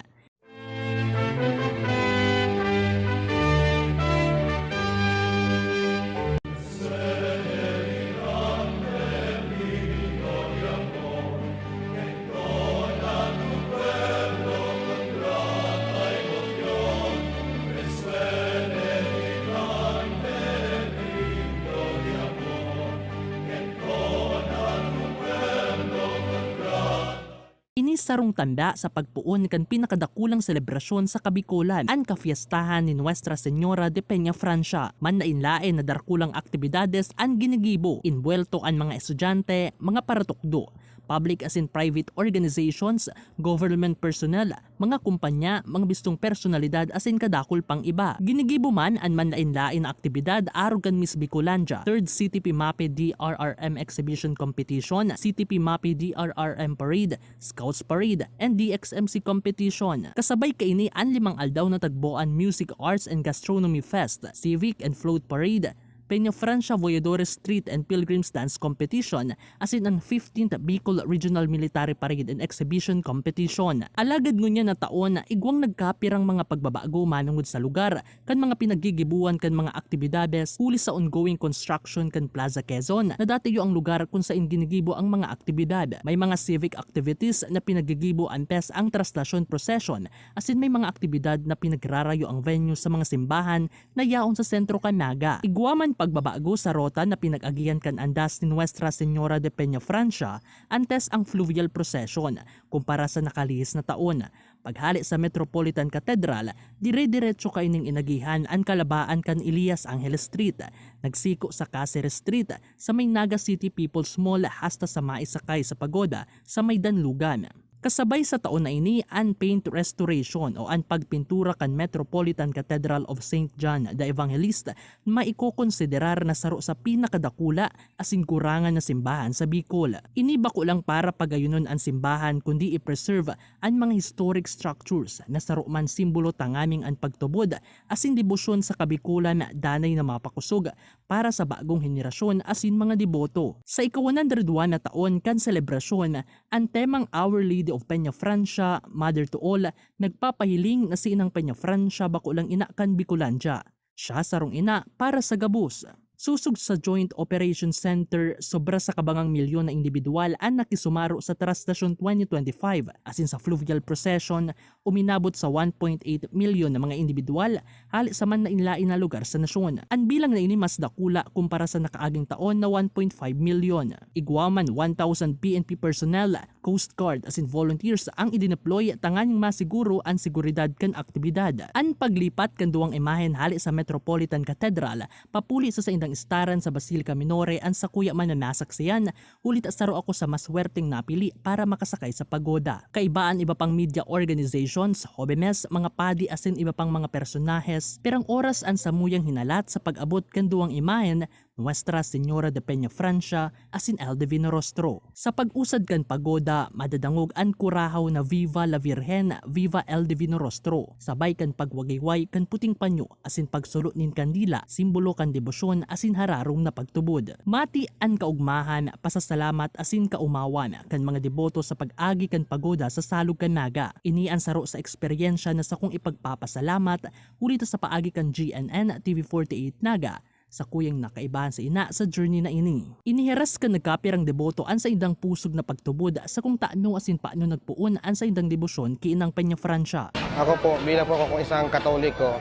Ini sarong tanda sa pagpuon kan pinakadakulang selebrasyon sa Kabikulan, ang kafiestahan ni Nuestra Señora de Peña Francia. Manlain-lain na darkulang aktibidades ang ginigibo, inbuelto ang mga estudyante, mga paratukdo, public as in private organizations, government personnel, mga kumpanya, mga bistong personalidad as in kadakol pang iba. Ginigibo man ang manlain-lain na aktibidad arugan Miss Bicolandia, 3rd CTP MAPE DRRM Exhibition Competition, CTP MAPE DRRM Parade, Scouts Parade, and DXMC Competition. Kasabay kaini ang 5 aldaw na tagboan Music Arts and Gastronomy Fest, Civic and Float Parade, Peña Francia Voyadores Street and Pilgrims Dance Competition, as in ang 15th Bicol Regional Military Parade and Exhibition Competition. Alagad ngunya na taon na igwang nagkapirang mga pagbabago manungod sa lugar kan mga pinagigibuan kan mga aktibidades huli sa ongoing construction kan Plaza Quezon na dati ang lugar kung saan ginigibo ang mga aktibidad. May mga civic activities na pinagigibo antes ang traslasyon procession, as in may mga aktibidad na pinagrarayo ang venue sa mga simbahan na yaon sa sentro kan Naga. Igwaman pagbabago sa rota na pinag-agihan kan andas ni Nuestra Señora de Peña Francia antes ang fluvial procession kumpara sa nakalihis na taon. Paghali sa Metropolitan Cathedral, dire-diretso kaining inagihan ang kalabaan kan Elias Angeles Street, nagsiko sa Cáceres Street sa may Naga City People's Mall hasta sa maisakay sa pagoda sa may Danlugan. Kasabay sa taon na ini ang paint restoration o ang pagpintura kan Metropolitan Cathedral of St. John the Evangelist na maikokonsiderar na saro sa pinakadakula asin kurangan na simbahan sa Bicol. Ini bako lang para pagayunon ang simbahan kundi i-preserve ang mga historic structures na saro man simbolo tangaming ang pagtubod asin debosyon sa Kabikulan danay na mapakusog para sa bagong henerasyon asin mga deboto. Sa ika-101 na taon kan selebrasyon, ang temang Our Lady of Peña Francia, Mother to All, nagpapahiling na si Inang Peña Francia bako lang ina kan Bicolandia. Siya sarong ina para sa gabos. Susug sa Joint Operations Center, sobra sa kabangang milyon na individual ang nakisumaro sa Trastasyon 2025 asin sa fluvial procession, uminabot sa 1.8 milyon na mga individual hali sa man na inlain na lugar sa nasyon. Ang bilang na ini mas dakula kumpara sa nakaaging taon na 1.5 milyon. Igwaman 1,000 PNP personnel, Coast Guard asin volunteers ang idineploy tanganing masiguro ang seguridad kan aktibidad. Ang paglipat kan duwang imahen hali sa Metropolitan Cathedral, papuli sa indang istaran sa Basilica Minore ang sakuya man na nasaksiyan, ulit asaro ako sa maswerteng napili para makasakay sa pagoda. Kaibaan iba pang media organizations, hobemes, mga padi asin iba pang mga personahes, perang oras ang samuyang hinalat sa pag-abot kan duwang imahen Nuestra Señora de Peña Francia asin El Divino Rostro. Sa pag-usad kan pagoda, madadangog ang kurahaw na Viva la Virgen, Viva El Divino Rostro. Sabay kan pagwagiway kan puting panyo asin pagsulot nin kandila, simbolo kan debosyon asin hararong na pagtubod. Mati ang kaugmahan, pasasalamat asin kaumawan kan mga deboto sa pag-agi kan pagoda sa salug kan Naga. Ini ang saro sa eksperyensya na sa kung ipagpapasalamat ulit sa paagi kan GNN TV48 Naga sa kuyang nakaibahan sa ina sa journey na ini. Iniheras ka nagkapirang deboto an sa indang pusog na pagtubod sa kung taano asin paano nagpuon an sa indang debosyon ki Inang Peña Francia. Ako po, bilang po ako isang Katoliko,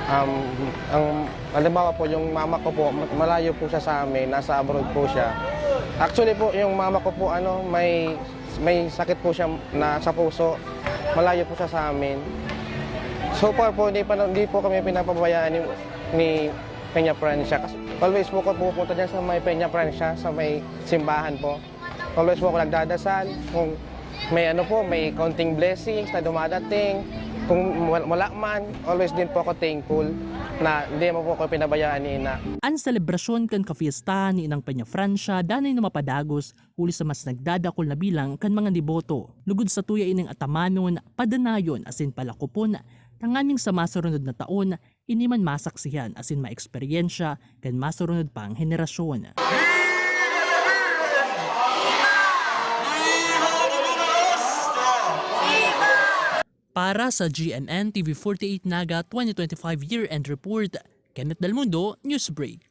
ang halimbawa po yung mama ko po, malayo po siya sa amin, nasa abroad po siya. Actually po, yung mama ko po may sakit po siya na sa puso, malayo po siya sa amin. So far po, hindi po kami pinapabayaan ni Peña Francia. Always po ako pupunta dyan sa may Peña Francia, sa may simbahan po. Always po ako nagdadasal. Kung may may konting blessings na dumadating. Kung wala man, always din po ako thankful na hindi mo po ako pinabayaan ni Ina. Ang selebrasyon kan kafiestahan ni Inang Peña Francia danay na mapadagos uli sa mas nagdadakol na bilang kan mga deboto. Lugod sa tuya ining atamanon, padanayon asin palakupon, tanganing sa masurunod na taon, ini man masaksihan asin maeksperyensya kan masurunod pang henerasyon. Para sa GMN TV48 Naga 2025 Year-End Report, Kenneth Del Mundo, Newsbreak.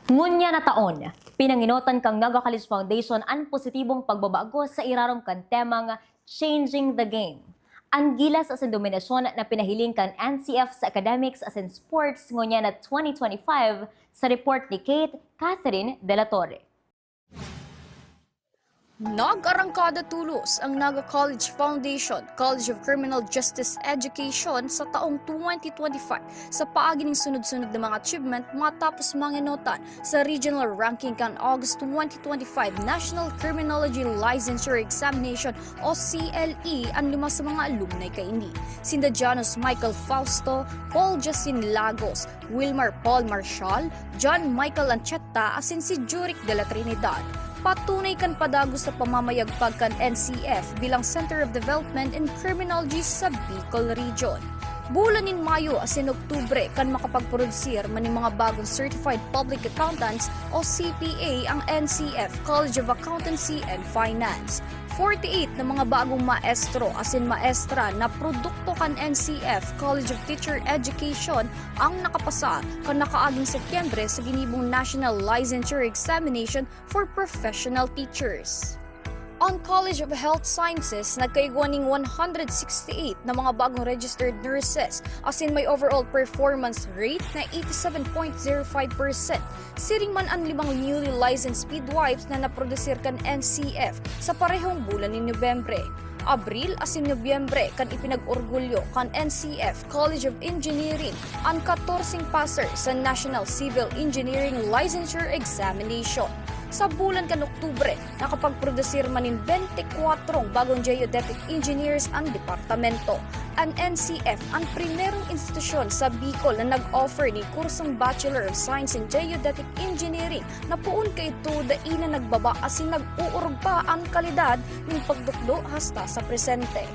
Ngunya na taon, pinanginotan kang Naga College Foundation ang positibong pagbabago sa irarom kan temang Changing the Game. Ang gilas as in dominasyon na pinahiling kan NCF sa academics as in sports ngunya na 2025 sa report ni Kate Catherine De La Torre. Nag-arangkada tulos ang Naga College Foundation, College of Criminal Justice Education sa taong 2025 sa paagi ng sunod-sunod na mga achievement matapos manginotan sa regional ranking kan August 2025 National Criminology Licensure Examination o CLE ang 5 sa mga alumni kaini. Sinda Janus Michael Fausto, Paul Justin Lagos, Wilmar Paul Marshall, John Michael Ancheta asin si Juric de la Trinidad. Patunay kan padagos sa pamamayagpag kan NCF bilang Center of Development in Criminology sa Bicol Region. Bulan in Mayo asin Oktubre kan makapagproduksir man ng mga bagong Certified Public Accountants o CPA ang NCF College of Accountancy and Finance. 48 na mga bagong maestro asin maestra na produkto kan NCF College of Teacher Education ang nakapasa kan nakaaging Setyembre sa ginibong National Licensure Examination for Professional Teachers. Ang College of Health Sciences, nagkaigwaning 168 na mga bagong registered nurses asin may overall performance rate na 87.05%. Siring man ang 5 newly licensed midwives na naprodusir kan NCF sa parehong bulan ni Nobyembre. Abril asin Nobyembre kan ipinag-orgulyo kan NCF College of Engineering ang 14 passer sa National Civil Engineering Licensure Examination. Sa bulan kan Oktubre, nakapagprodusir manin 24 bagong geodetic engineers ang departamento. Ang NCF ang primerong institusyon sa Bicol na nag-offer ni kursong Bachelor of Science in Geodetic Engineering na puun kay ito daina nagbaba asin nag-uurog pa ang kalidad ng pagdukdo hasta sa presente.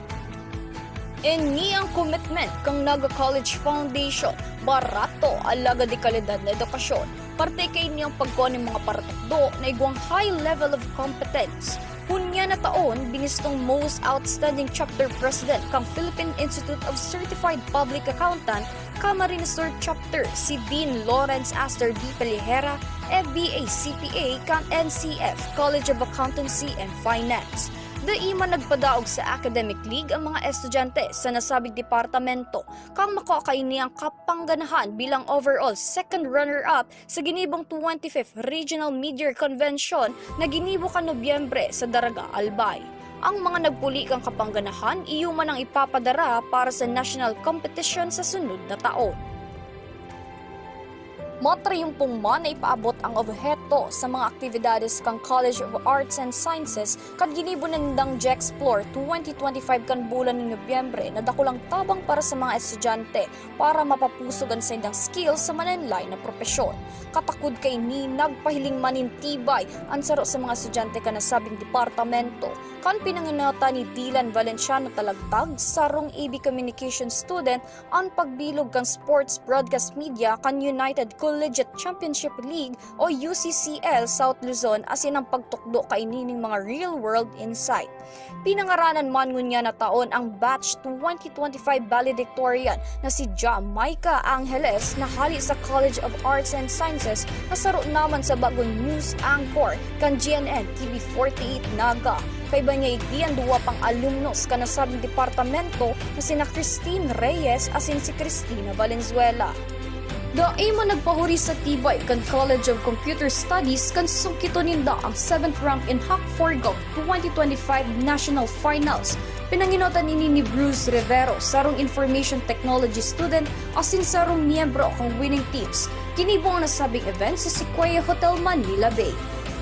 Ini ang commitment kang Naga College Foundation, barato alaga di kalidad na edukasyon. Parte kay niyang pagkuha ng mga paratukdo na igwang high level of competence. Hunya na taon, binistong Most Outstanding Chapter President kang Philippine Institute of Certified Public Accountant, Camarines Sur Chapter, si Dean Lawrence Astor D. Pelihera, FBA CPA kang NCF College of Accountancy and Finance. Daima nagpadaog sa Academic League ang mga estudyante sa nasabing departamento kang makakaini ang kapangganahan bilang overall second runner-up sa ginibong 25th Regional Mid-Year Convention na ginibo kan Nobyembre sa Daraga, Albay. Ang mga nagpuli kang kapangganahan iyuman ang ipapadara para sa national competition sa sunod na taon. Matriyumpong man na ipaabot ang obheto sa mga aktibidades kang College of Arts and Sciences kad ginibo na nindang G-Explore 2025 kan bulan ng Nobyembre na dakulang tabang para sa mga estudyante para mapapusugan sa indang skills sa mananlay na propesyon. Katakod kay ni nagpahiling manintibay ang saro sa mga estudyante ka nasabing departamento kan pinanginata ni Dylan Valenciano Talagtag sarong AB Communication student ang pagbilog kang sports broadcast media kan United Collegiate Championship League o UCCL South Luzon asin ang pagtukdo kay nining mga real-world insight. Pinangaranan man ngunya na taon ang batch 2025 valedictorian na si Jamaica Angeles na hali sa College of Arts and Sciences na saro naman sa bagong news anchor kan GNN TV48 Naga. Kay ba niya igdiyan duwa pang alumnos ka nasabing departamento na sina Christine Reyes asin si Cristina Valenzuela. Daima nagpahuri sa tibay kan College of Computer Studies kan susungkito ninda ang 7th rank in Hack4Gov 2025 National Finals. Pinanginotan ni Bruce Rivero, sarong Information Technology student asin sarong miyembro kang winning teams. Kinibong nasabing event sa Sequoia Hotel Manila Bay.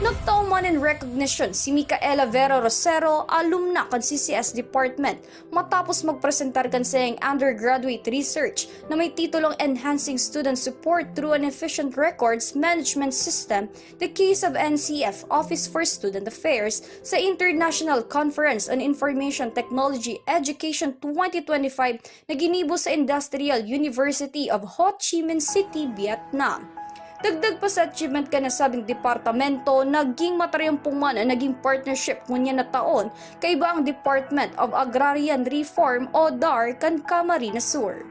Nagtaong man in recognition si Micaela Vera Rosero, alumna kan CCS Department, matapos magpresentar kan sayang undergraduate research na may titulong Enhancing Student Support Through an Efficient Records Management System, the case of NCF Office for Student Affairs sa International Conference on Information Technology Education 2025 na ginibo sa Industrial University of Ho Chi Minh City, Vietnam. Dagdag pa sa achievement ka nasabing departamento, naging matariyampong man ang naging partnership ngunya na taon kaiba ang Department of Agrarian Reform o DAR kan Camarines Sur.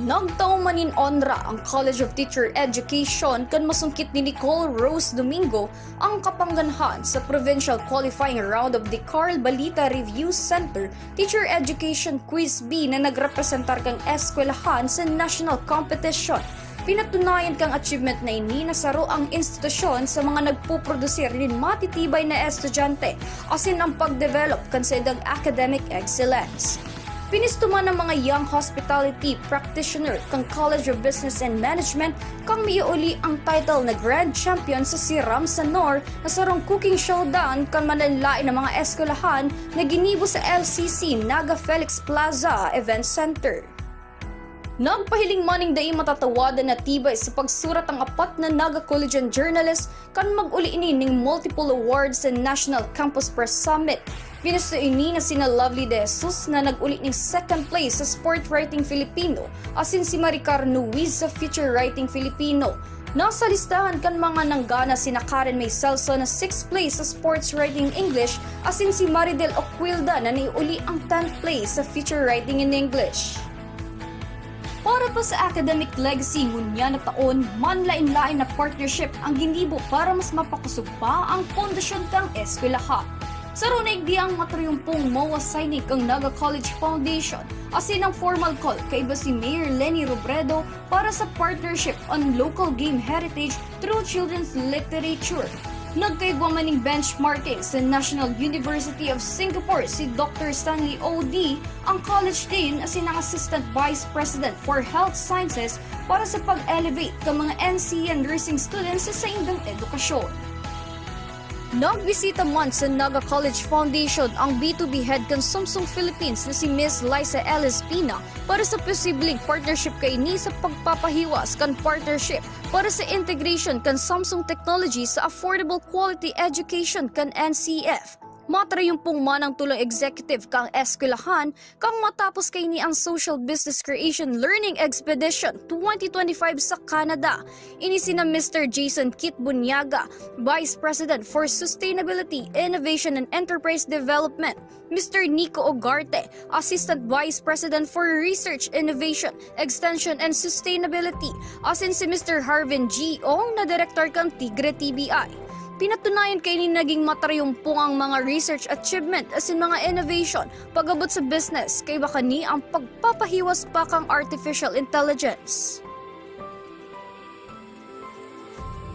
Nagtaong manin onra ang College of Teacher Education kan masungkit ni Nicole Rose Domingo ang kapangganhan sa Provincial Qualifying Round of the Carl Balita Review Center Teacher Education Quiz B na nagrepresentar kang eskwelahan sa national competition. Pinatunayan kang achievement na ini nasaro ang institusyon sa mga nagpuprodusir nin matitibay na estudyante asin ang pag-develop kan sa edang academic excellence. Pinistuman ng mga young hospitality practitioner kang College of Business and Management kang miuli ang title na Grand Champion sa Siram sa Nor na sarong cooking showdown kang mananlain ng mga eskwelahan na ginibo sa LCC Naga Felix Plaza Event Center. Nagpahiling maning dai matatawadan na tibay sa pagsurat ang apat na Naga Collegian journalist kan mag-uli ini ning multiple awards sa National Campus Press Summit. Pinusto ini na sina Lovely De Jesus na nag-uli ning second place sa Sport Writing Filipino asin si Maricar Nuiz sa Future Writing Filipino. Nasa listahan kan mga nanggana sina Karen May Celso na 6th place sa Sports Writing English asin si Maridel Oquilda na naiuli ang 10th place sa Future Writing in English. Para pa sa academic legacy ngunya na taon, manlain-lain na partnership ang ginibo para mas mapakusog pa ang pundasyon kang eskwelahan. Sa runig diyang matryumpong MOA signing kang Naga College Foundation, asin ang formal call kay iba si Mayor Leni Robredo para sa partnership on local game heritage through children's literature. Nagkaigwa maning benchmarking sa National University of Singapore si Dr. Stanley O.D., ang college dean asin ang Assistant Vice President for Health Sciences para sa pag-elevate ng mga NCE and nursing students sa indang edukasyon. Nagbisita man sa Naga College Foundation ang B2B head kan Samsung Philippines na si Miss Liza L. Espina para sa posibleng partnership kay ni sa pagpapahiwas kan partnership para sa integration kan Samsung technology sa affordable quality education kan NCF. Matrayumpong manang tulong executive kang eskwelahan kang matapos kay ni ang Social Business Creation Learning Expedition 2025 sa Canada. Ini sina Mr. Jason Kit Bunyaga, Vice President for Sustainability, Innovation and Enterprise Development, Mr. Nico Ogarte, Assistant Vice President for Research, Innovation, Extension and Sustainability, asin si Mr. Harvin G. Ong na Director kang Tigre TBI. Pinatunayan kay ni naging matrayumpong ang mga research achievement asin mga innovation pagabot sa business kay baka ni ang pagpapahiwas pa kang artificial intelligence.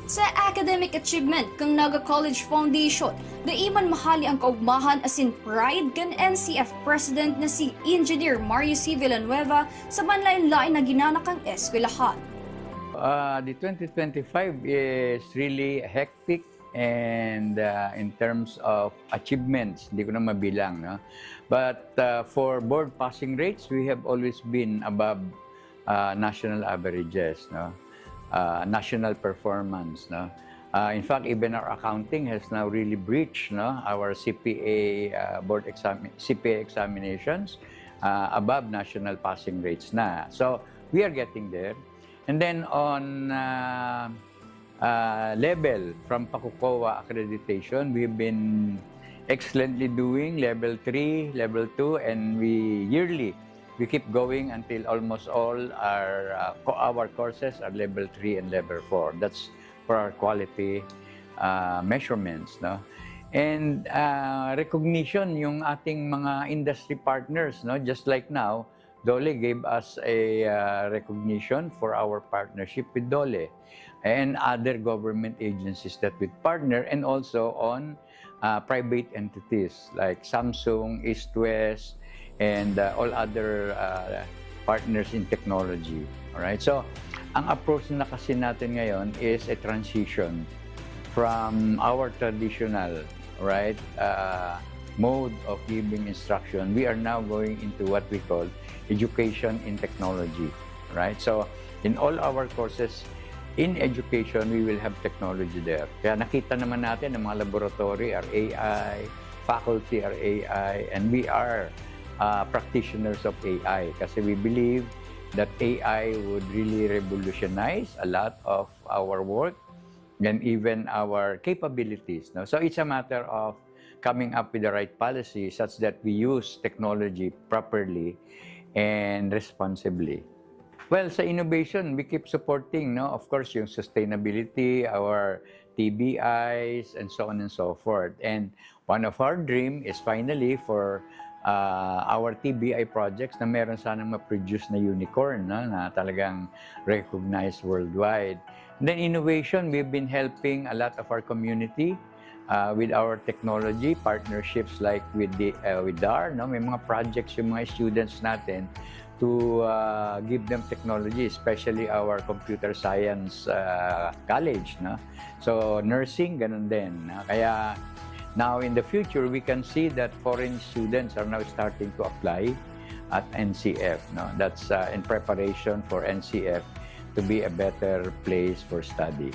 Sa academic achievement kang Naga College Foundation, daiman mahali ang kaugmahan asin pride kan NCF President na si Engineer Mario C. Villanueva sa manlain-lain na ginanakang eskwelahan. The 2025 is really hectic and in terms of achievements, hindi ko na mabilang. No? But for board passing rates, we have always been above national averages, no? National performance. No? In fact, even our accounting has now really breached our CPA CPA examinations above national passing rates na. So we are getting there. And then on level from PACUCOA accreditation, we've been excellently doing level 3, level 2, and we keep going until almost all our courses are level 3 and level 4. That's for our quality measurements, no? And recognition yung ating mga industry partners, no? Just like now, Dole gave us a recognition for our partnership with Dole and other government agencies that we partner, and also on private entities like Samsung, East West, and all other partners in technology. Alright? So, ang approach na kasi natin ngayon is a transition from our traditional, right, mode of giving instruction. We are now going into what we call education in technology, right? So in all our courses in education, we will have technology there. Kaya nakita naman natin ang mga laboratory are AI, faculty are AI, and we are practitioners of AI kasi we believe that AI would really revolutionize a lot of our work and even our capabilities. No? So it's a matter of coming up with the right policy such that we use technology properly and responsibly. Well, sa innovation, we keep supporting, no? Of course, yung sustainability, our TBIs, and so on and so forth. And one of our dream is finally for our TBI projects na meron sanang ma-produce na unicorn, no? Na talagang recognized worldwide. And then innovation, we've been helping a lot of our community with our technology partnerships like with DAR, no? May mga projects yung mga students natin to give them technology, especially our computer science college, no? So nursing, ganun din. No? Kaya now in the future, we can see that foreign students are now starting to apply at NCF. No? That's in preparation for NCF to be a better place for study.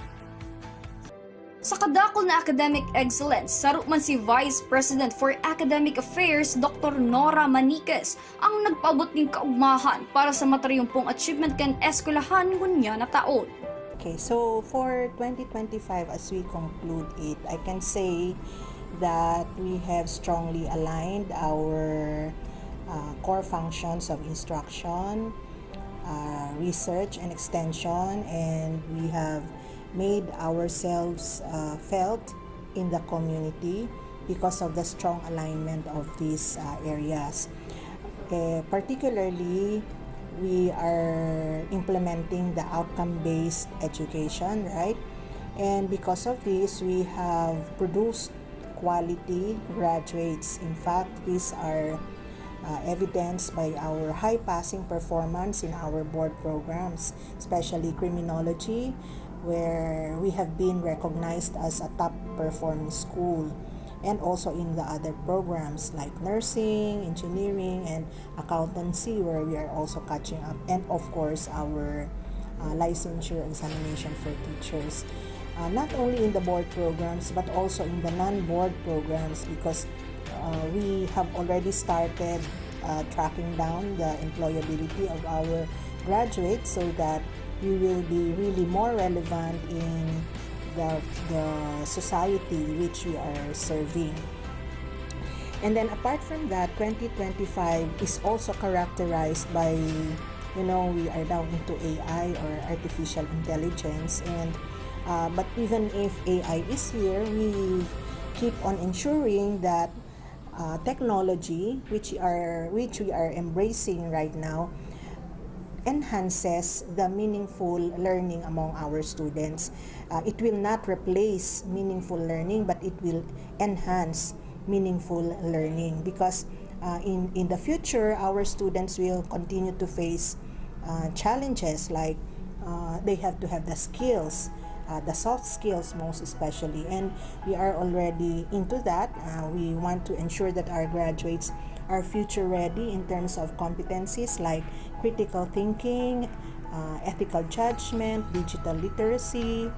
Sa kadakol na academic excellence, saro man si Vice President for Academic Affairs Dr. Nora Maniquez ang nagpaabot ng kaugmahan para sa matariumpong achievement kan eskwelahan ngunya na taon. Okay, so for 2025 as we conclude it, I can say that we have strongly aligned our core functions of instruction, research and extension, and we have made ourselves felt in the community because of the strong alignment of these areas. Particularly, we are implementing the outcome-based education, right? And because of this, we have produced quality graduates. In fact, these are evidenced by our high passing performance in our board programs, especially criminology, where we have been recognized as a top performing school, and also in the other programs like nursing, engineering, and accountancy, where we are also catching up, and of course our licensure examination for teachers. Not only in the board programs but also in the non-board programs, because we have already started tracking down the employability of our graduates so that we will be really more relevant in the society which we are serving. And then apart from that, 2025 is also characterized by, we are now into AI or artificial intelligence, and but even if AI is here, we keep on ensuring that technology, which we are embracing right now, enhances the meaningful learning among our students. It will not replace meaningful learning, but it will enhance meaningful learning, because in the future, our students will continue to face challenges like they have to have the skills, the soft skills most especially, and we are already into that. We want to ensure that our graduates are future ready in terms of competencies like critical thinking, ethical judgment, digital literacy,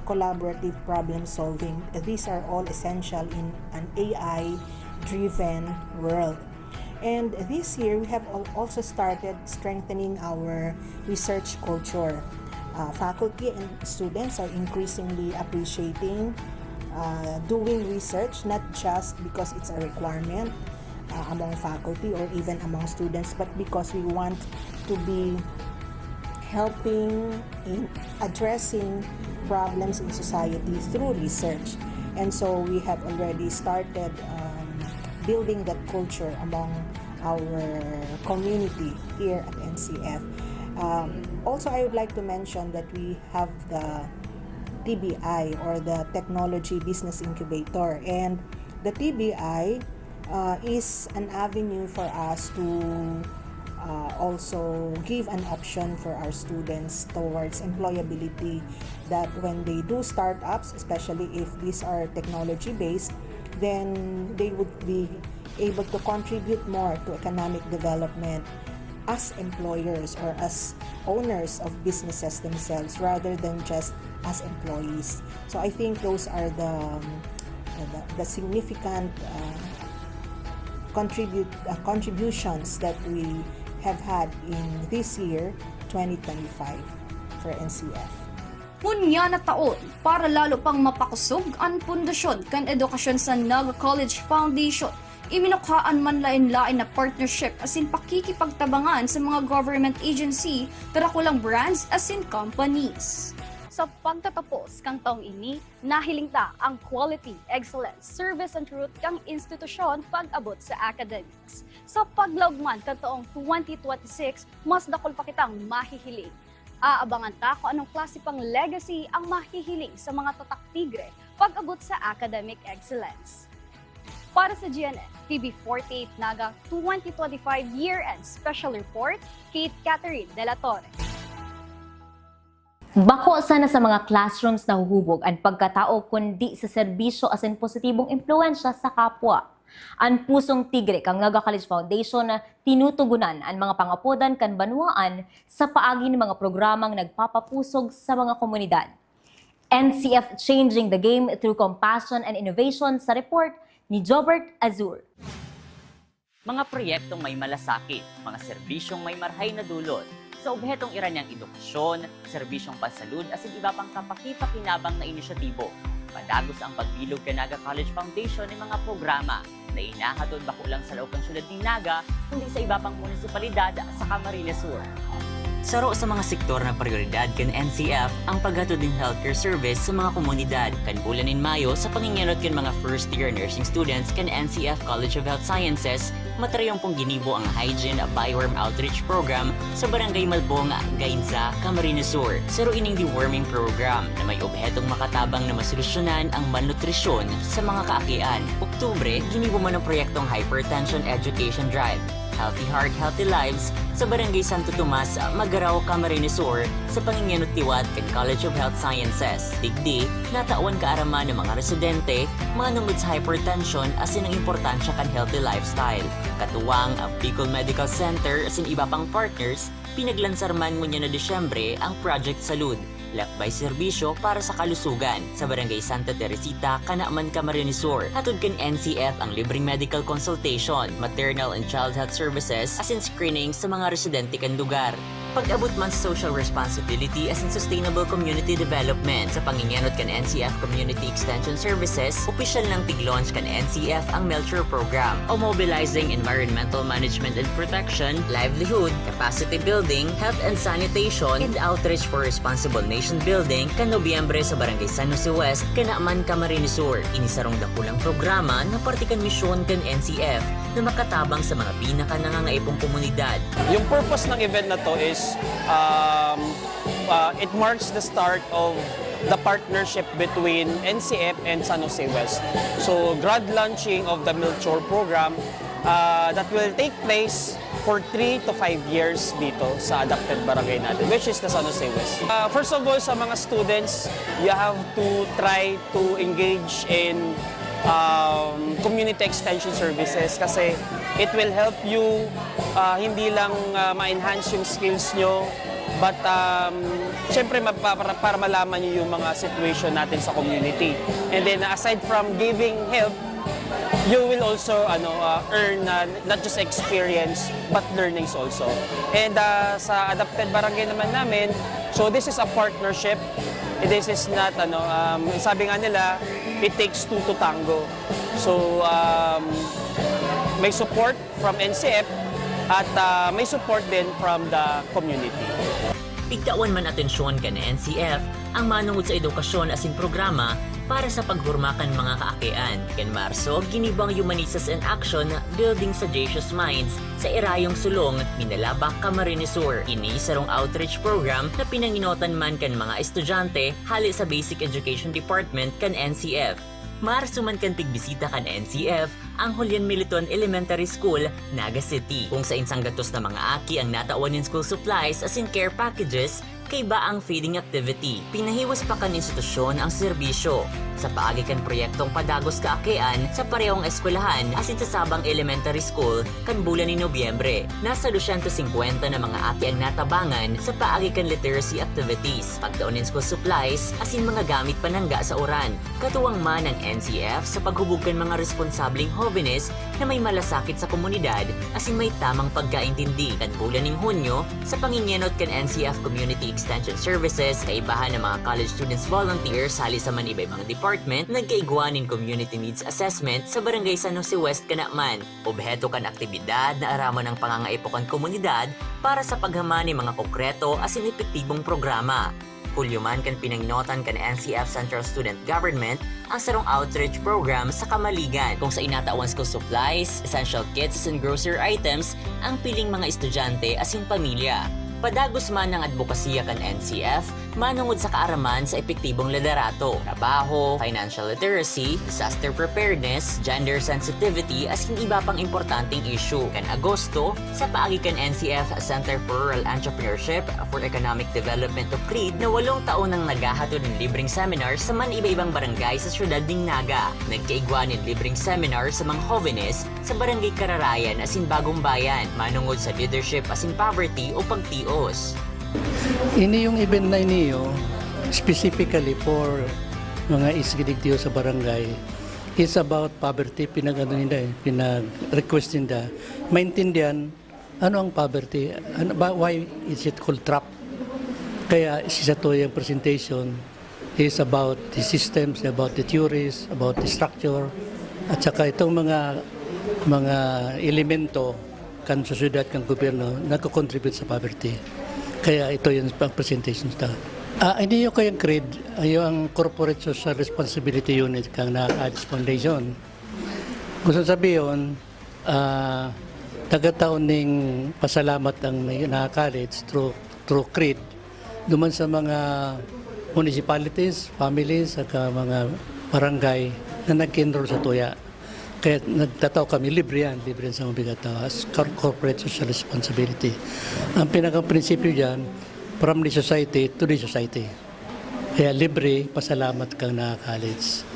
collaborative problem solving. These are all essential in an AI-driven world. And this year, we have also started strengthening our research culture. Faculty and students are increasingly appreciating doing research, not just because it's a requirement among faculty or even among students, but because we want to be helping in addressing problems in society through research. And so we have already started building that culture among our community here at NCF. Also, I would like to mention that we have the TBI, or the Technology Business Incubator, and the TBI is an avenue for us to also give an option for our students towards employability, that when they do startups, especially if these are technology-based, then they would be able to contribute more to economic development as employers or as owners of businesses themselves rather than just as employees. So I think those are the significant contributions that we have had in this year, 2025, for NCF. Hunya na taon para lalo pang mapakusog ang pundasyon kan edukasyon sa Naga College Foundation. Iminukhaan man lain-lain na partnership asin pakikipagtabangan sa mga government agency, tarakulang brands asin companies. Sa pagtatapos kang taong ini, nahiling ta ang quality, excellence, service and truth kang institusyon pag-abot sa academics. Sa paglawgman kang taong 2026, mas dakol pa kitang mahihiling. Aabangan ta kung anong klase pang legacy ang mahihiling sa mga tatak tigre pag-abot sa academic excellence. Para sa GNN, TV48 Naga 2025 Year-End Special Report, Kate Catherine De La Torre. Bako sana sa mga classrooms na huhubog ang pagkatao kundi sa serbisyo asin positibong impluensya sa kapwa. Ang pusong tigre kang Naga College Foundation na tinutugunan ang mga pangapodan kan banwaan sa paagi ng mga programang nagpapapusog sa mga komunidad. NCF Changing the Game Through Compassion and Innovation sa report ni Jobert Azur. Mga proyektong may malasakit, mga serbisyong may marhay na dulot, sa obhetong iranyang edukasyon, serbisyong pansalud asin iba pang kapaki-pakinabang na inisyatibo. Padagos ang pagbilog kay Naga College Foundation ng mga programa na inahatod bako lang sa laok ng syudad ng Naga, kundi sa iba pang munisipalidad sa Camarines Sur. Saro sa mga sektor na prioridad kan NCF ang paghatod ng healthcare service sa mga komunidad. Kan bulan in Mayo sa pangingenot kan mga first-year nursing students kan NCF College of Health Sciences, matarayong pong ginibo ang Hygiene Bioworm Outreach Program sa Barangay Malbong, Gainza, Camarines Sur. Saro ining deworming program na may obhetong makatabang na masolusyonan ang malnutrisyon sa mga kaakian. Oktubre, ginibo man ang proyektong Hypertension Education Drive, Healthy Heart, Healthy Lives sa Barangay Santo Tomas, Magaraw, Camarines Sur sa pangingenot tiwat kan College of Health Sciences. Digdi, natawan kaaraman ng mga residente, mga nungod sa hypertension asin ang importansya kan healthy lifestyle. Katuwang ang Bicol Medical Center asin iba pang partners, pinaglansarman ngunya na Disyembre ang Project Salud, lakbay serbisyo para sa kalusugan sa Barangay Santa Teresita, Kanaaman, Camarines Sur. Hatod kan NCF ang libreng medical consultation, maternal and child health services, asin screening sa mga residente kan lugar. Pag-abot man sa social responsibility as in sustainable community development sa pangingenot kan NCF Community Extension Services, opisyal ng tig-launch kan NCF ang Melchor Program o Mobilizing Environmental Management and Protection, Livelihood, Capacity Building, Health and Sanitation, and Outreach for Responsible Nation Building kan Nobyembre sa Barangay San Jose West, Kanaaman, Camarines Sur. Inisarong dakulang programa na partikan misyon kan NCF na makatabang sa mga pinaka-nangangaipong komunidad. Yung purpose ng event na to is it marks the start of the partnership between NCF and San Jose West. So, grand launching of the Melchor program that will take place for 3 to 5 years dito sa adapted barangay natin, which is the San Jose West. First of all, sa mga students, you have to try to engage in community extension services kasi it will help you hindi lang ma-enhance yung skills nyo, but syempre para malaman nyo yung mga situation natin sa community. And then aside from giving help, you will also earn not just experience but learnings also. And sa adapted barangay naman namin, so this is a partnership. This is not sabi nga nila, it takes two to tango. So may support from NCF at may support din from the community. Pigtawan man atensyon ka na NCF ang manungod sa edukasyon asin programa para sa paghurmakan mga kaakian. Ken Marso, ginibang Humanistas in Action Building Sagacious Minds sa Irayong Sulong, Minalabak, Camarines Sur. Ini sarong outreach program na pinanginotan man kan mga estudyante hali sa Basic Education Department kan NCF. Marso man kan tigbisita kan NCF ang Julian Militon Elementary School, Naga City, kung sa insang gatos na mga aki ang natauanin school supplies as in care packages kay ba ang feeding activity. Pinahiwas pa kan institusyon ang serbisyo sa paagi kan proyektong padagos kaakian sa parehong eskwelahan asin sa Sabang Elementary School kan bulan ni Nobyembre. Nasa 250 na mga aki ang natabangan sa paagi kan literacy activities, pagdaunin school supplies asin mga gamit panangga sa oran. Katuwang man ang NCF sa paghubog kan mga responsabling jóvenes na may malasakit sa komunidad asin may tamang pagkaintindi. Kan bulan ning Hunyo sa panginyenot kan NCF Community Extension Services, kaibahan ng mga college students volunteers hali sa manibay-ibang department, nagkaiguanin community needs assessment sa Barangay San Jose West Kanakman. Obheto kan aktibidad na araman ng pangangaipokan komunidad para sa paghamani mga konkreto asin epektibong programa. Hulyo man kan pinangnotan kan NCF Central Student Government ang sarong outreach program sa Kamaligan kung sa inatawan school supplies, essential kits and grocery items ang piling mga estudyante asin pamilya. Padagos man ng advokasya kan NCF, manungod sa kaaraman sa epektibong liderato, trabaho, financial literacy, disaster preparedness, gender sensitivity, as hindi iba pang importanteng issue. Kan Agosto, sa paagi kan NCF Center for Rural Entrepreneurship for Economic Development of CREED na 8 taon nang naghahatod ng libreng seminar sa man iba-ibang barangay sa syudad ng Naga. Nagkaigwa ng libreng seminar sa mga jóvenes sa Barangay Kararayan asin Bagong Bayan, manungod sa leadership asin poverty o pagtio. Ini yung event na iniyo, specifically for mga isgidigdiyo sa barangay, is about poverty. Pinag-request nila. Maintindihan, ano ang poverty? Why is it called trap? Kaya isa to yung presentation is about the systems, about the theories, about the structure, at saka itong mga elemento kan sosyedad, kan gobyerno, nagko-contribute sa poverty. Kaya ito yung presentation ito. Hindi yung kayang CREED, yung Corporate Social Responsibility Unit kang Naka-Ads Foundation. Gusto sabihin, tagataon ning pasalamat ang Naka-College through CREED duman sa mga municipalities, families, at mga barangay na nag-enroll sa tuya. Kaya nagtataw kami, libre yan sa mabigat as corporate social responsibility. Ang pinaka-prinsipyo dyan, from the society to the society. Kaya libre, pasalamat kang Naka-College.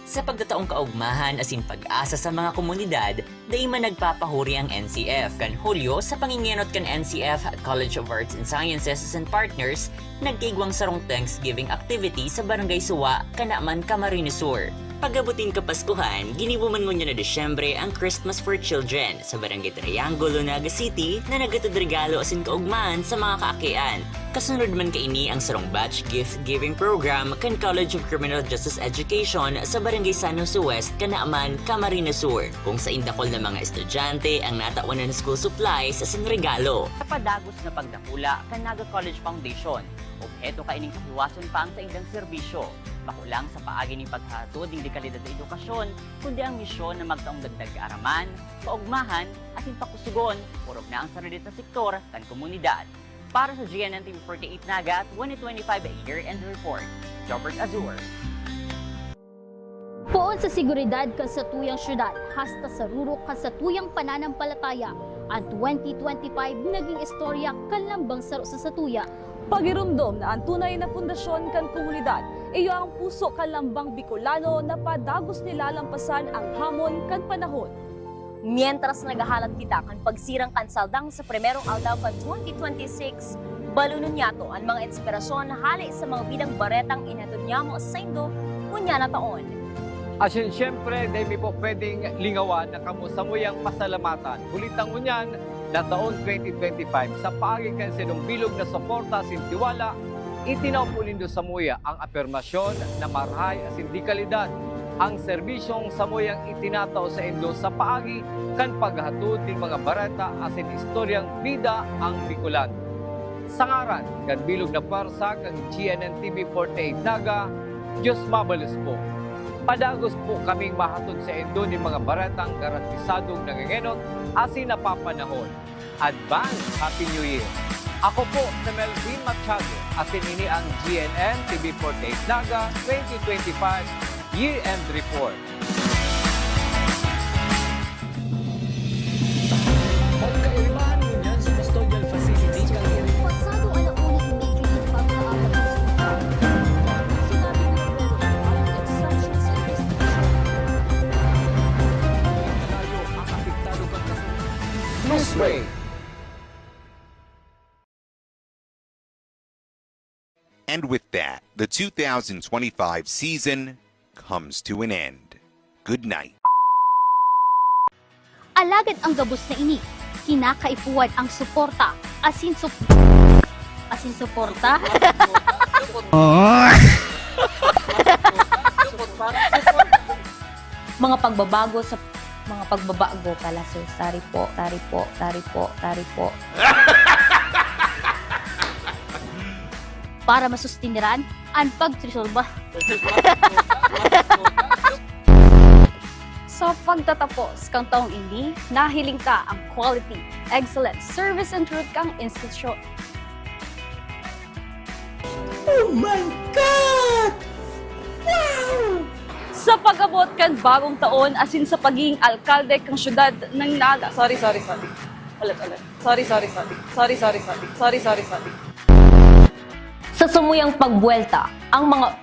Sa pagdataong kaugmahan asin pag-asa sa mga komunidad, dahi man nagpapahuri ang NCF. Kan Hulyo, sa pangingenot kan NCF College of Arts and Sciences and Partners, nagkaigwang sarong Thanksgiving activity sa Barangay Suwa, Kanakman, Camarines Sur. Pagabutin Kapaskuhan, ginibuman mo niya na Desyembre ang Christmas for Children sa Barangay Triangulo, Naga City na nagatod regalo asin kaugmahan sa mga kaakian. Kasunod man kaini ang sarong batch gift giving program kan College of Criminal Justice Education sa Barangay San Jose West, Kanakman, Camarines Sur, kung sa indakol na mga estudyante ang natawan ng school supplies asin regalo. Sa padagos na pagdakula kan Naga College Foundation, obheto kaining kahiwason pa ang sa indang serbisyo. Makulang sa paagi ng paghatod ng dekalidad na edukasyon, kundi ang misyon na magtaong dagdag araman, kaugmahan, at pakusugon, purog na ang sarilit na sektor kan komunidad. Para sa GNN TV 48 Naga 2025 Year-End Report, Robert Azur. Poon sa seguridad ka sa tuyang syudad, hasta sa rurok ka sa tuyang pananampalataya, ang 2025 naging istorya kanlambang saro sa tuya. Pagirumdom na ang tunay na pundasyon kan komunidad, iyo ang puso kalambang Bicolano na padagos nilalampasan ang hamon kan panahon. Mientras nagahalat kita kan pagsirang kansaldang sa primerong aldaw kan 2026, balunon yato ang mga inspirasyon hali sa mga bidang baretang inhatod niya mo sa Indo kunya na taon. Asin siyempre, dahil po pwedeng lingawan na kamusamuyang pasalamatan. Hulitang unyan na taon 2025 sa paagi kan sinong bilog na suporta asin tiwala, itinaupulindo sa muya ang afirmasyon na marhay asin di kalidad ang serbisyong samuyang itinataw sa Indo sa paagi kan paghatod ng mga barata asin istoryang bida ang Bicolano. Sa ngaran, kan bilog na parsa kang GNN TV 48 Naga, Diyos mabalos po. Padagos po kaming mahatod sa endo ni mga baretang garantisadong nangangenot asin napapanahon. Advance Happy New Year! Ako po si Melvin Machado, asin ini ang GNN TV 48 Naga 2025 Year-End Report. Pagkaibahan mo niyan sa custodial facility kang Pasado alauna immediately pagkaapat ng sinabi ni Roberto ang exception sa investigation. ang apektado kang Newsway. And with that, the 2025 season comes to an end. Good night. Alagad ang gabos na ini, kinakaipuan ang suporta, asin suporta? Mga pagbabago pala, sir. Sorry po. Para masustiniran ang pagtrisolba. Sa pagtatapos kang taong ini, nahiling ka ang quality, excellence, service and truth kang institusyon. Oh my God! Wow! Sa pag-abot kan bagong taon, asin sa pagiging alkalde kang syudad ng Naga. Sorry. Ulit. Sorry. Sa sumuyang pagbuelta, ang mga...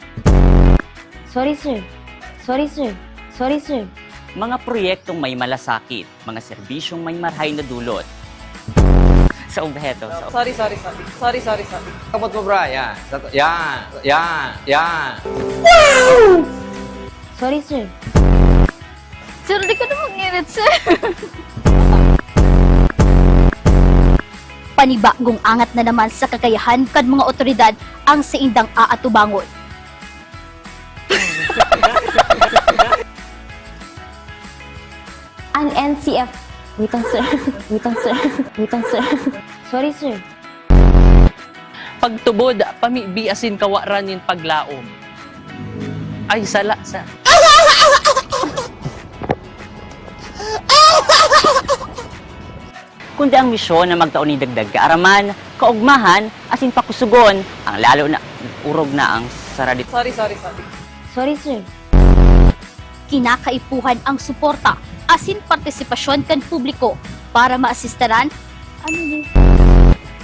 Sorry, sir. Mga proyektong may malasakit, mga serbisyong may marhay na dulot. Sa obheto. Sorry. Kapot mo, bra. Yan. Sorry, sir. Sir, di ka na mag-init, sir. Panibagong angat na naman sa kakayahan kan mga otoridad ang saindang aatubangon. Ang NCF... Wait lang, sir. Sorry, sir. Pagtubod, pamibi asin kawaran yung paglaom. Ay, sala. Kundi ang misyon na magtaon ni dagdag kaaraman, kaugmahan, asin pakusugon, ang lalo na urog na ang saradit. Sorry. Sorry, sir. Kinakaipuhan ang suporta, asin partisipasyon kan publiko para maasistaran.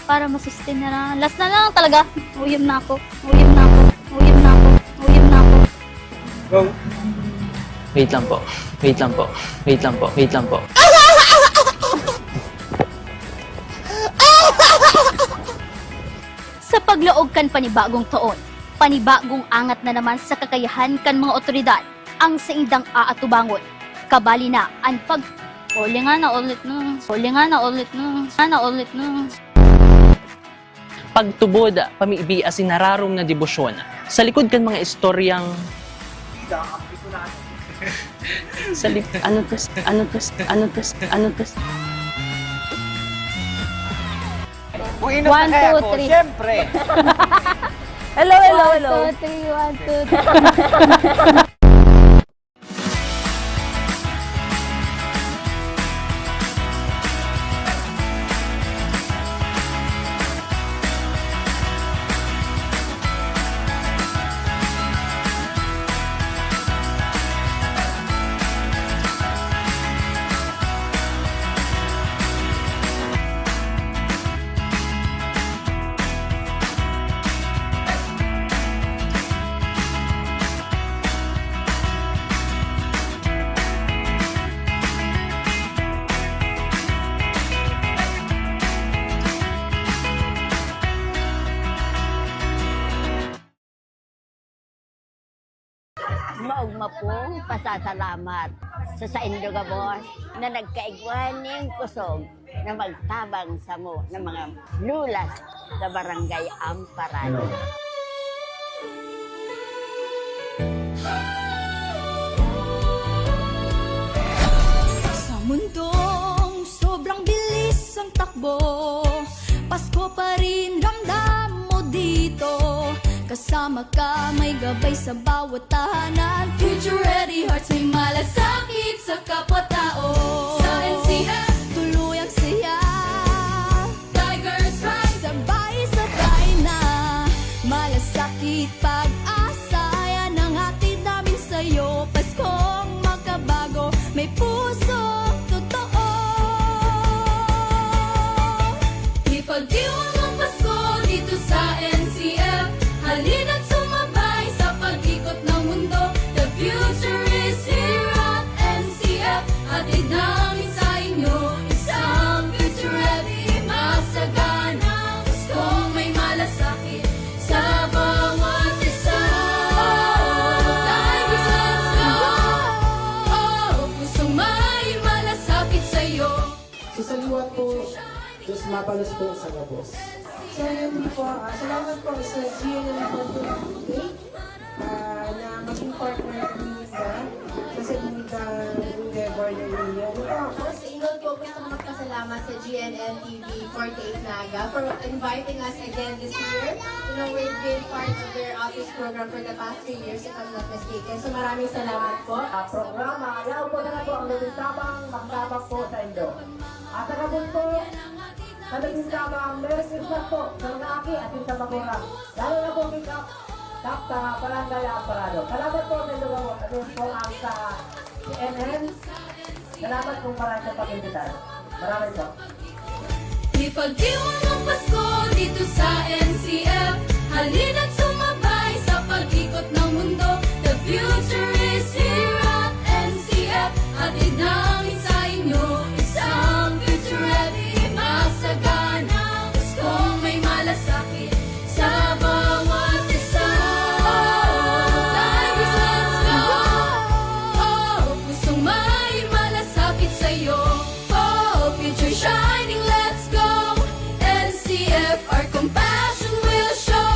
Para maasistaran. Last na lang talaga. Uyam na ako. Go. Wait lang po. Sa paglaog kan panibagong taon, panibagong angat na naman sa kakayahan kan mga otoridad ang saindang aatubangon. Kabali na ang Uli nga na ulit na. Pagtubod, pamibi asin nararom na debosyon. Sa likod kan mga istoryang... Ano tos? Kung inot na kaya ko, siyempre. Hello. 1, 2, 3. Maugma pong pasasalamat sa Indoga Boss na nagkaigwaning kusog na magtabang sa mo ng mga lulas sa Barangay Amparano. Sa mundong sobrang bilis ang takbo, Pasko pa rin ramdam dito. Kasama ka, may gabay sa bawat tahanan. Future ready hearts, may malasakit sa kapwa-tao. Sa NCF, tuluyang saya. Tigers Rise, sabay-sabay na. Malasakit, pag-asa, yan ang hatid namin sa'yo. Paskong makabago, may puso totoo. Ipagdiwang ang Pasko dito sa NCF. Halina't sumabay sa pag-ikot ng mundo. The future is here at NCF. Hatid namin sa inyo isang future ready. Masaganang Paskong may malasakit sa bawat isa. Tigers, let's go! Pusong may malasakit sa'yo. Sasaliwat po, Diyos mapalos po sa gabos. So yun po, salamat po sa GNL po na maging partner ni Linda kasi Linda endeavor na niya. Sa inod po gusto ko magpasalamat sa GNN TV 48 Naga for inviting us again this year. You know, we've been part of their office program for the past 3 years if I'm not mistaken. So maraming salamat po. Programa, ayaw po na po ang labing-tabang magtabang po sa Indo. At agabon po, sa labing-tabang Merry Christmas po sa mga aki at yung sa magulang. Lalo na po pick-up sa Barangay Amparado. Salamat po sa Indo at yun po ang sa CNN. Salamat po para sa pag-invitar. Maraming po. Ipagdiwang ang Pasko dito sa NCF. Halina't sumabay sa pag-ikot ng mundo. The future is here at NCF. Hatid namin sa inyo isang future ready. Masaganang Paskong may malasakit sa bawat isa. Tigers, let's go! Pusong may malasakit sa'yo. Future shining, let's go! NCF, our compassion will show.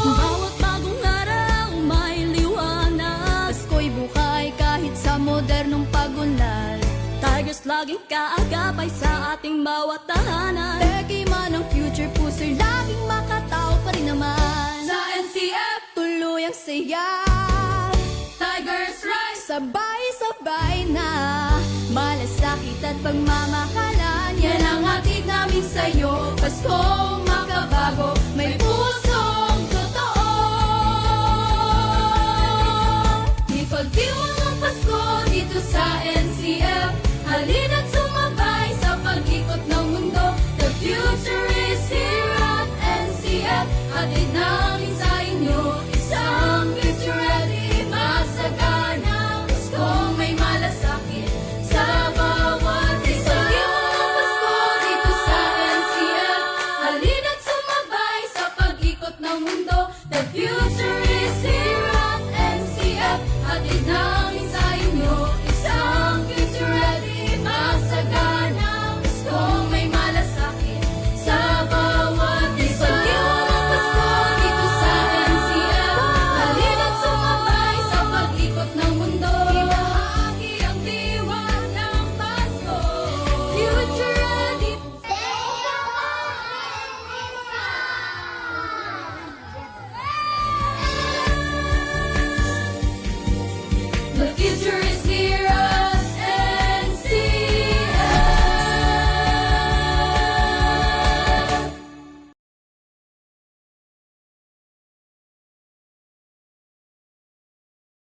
Bawat bagong araw may liwanag. Pasko'y buhay kahit sa modernong pagunlad. Tigers laging kaagapay sa ating bawat tahanan. Peki man ang future, puso'y laging makatao pa rin naman. Sa NCF, tuluyang saya. Tigers Rise, sabay-sabay na. Malasakit at pagmamahalan, yan ang hatid namin sa'yo. Paskong makabago, may pusong totoo. Ipagdiwang ang Pasko dito sa NCF. Halina't sumabay sa pag-ikot ng mundo. The future is here at NCF. Hatid namin sa inyo isang future ready. Masaganang Paskong may malasakit sa bawat isa. Ipagdiwang ang Pasko dito sa NCF. Halina't sumabay sa pag-ikot ng mundo. The future is here at NCF. Hatid namin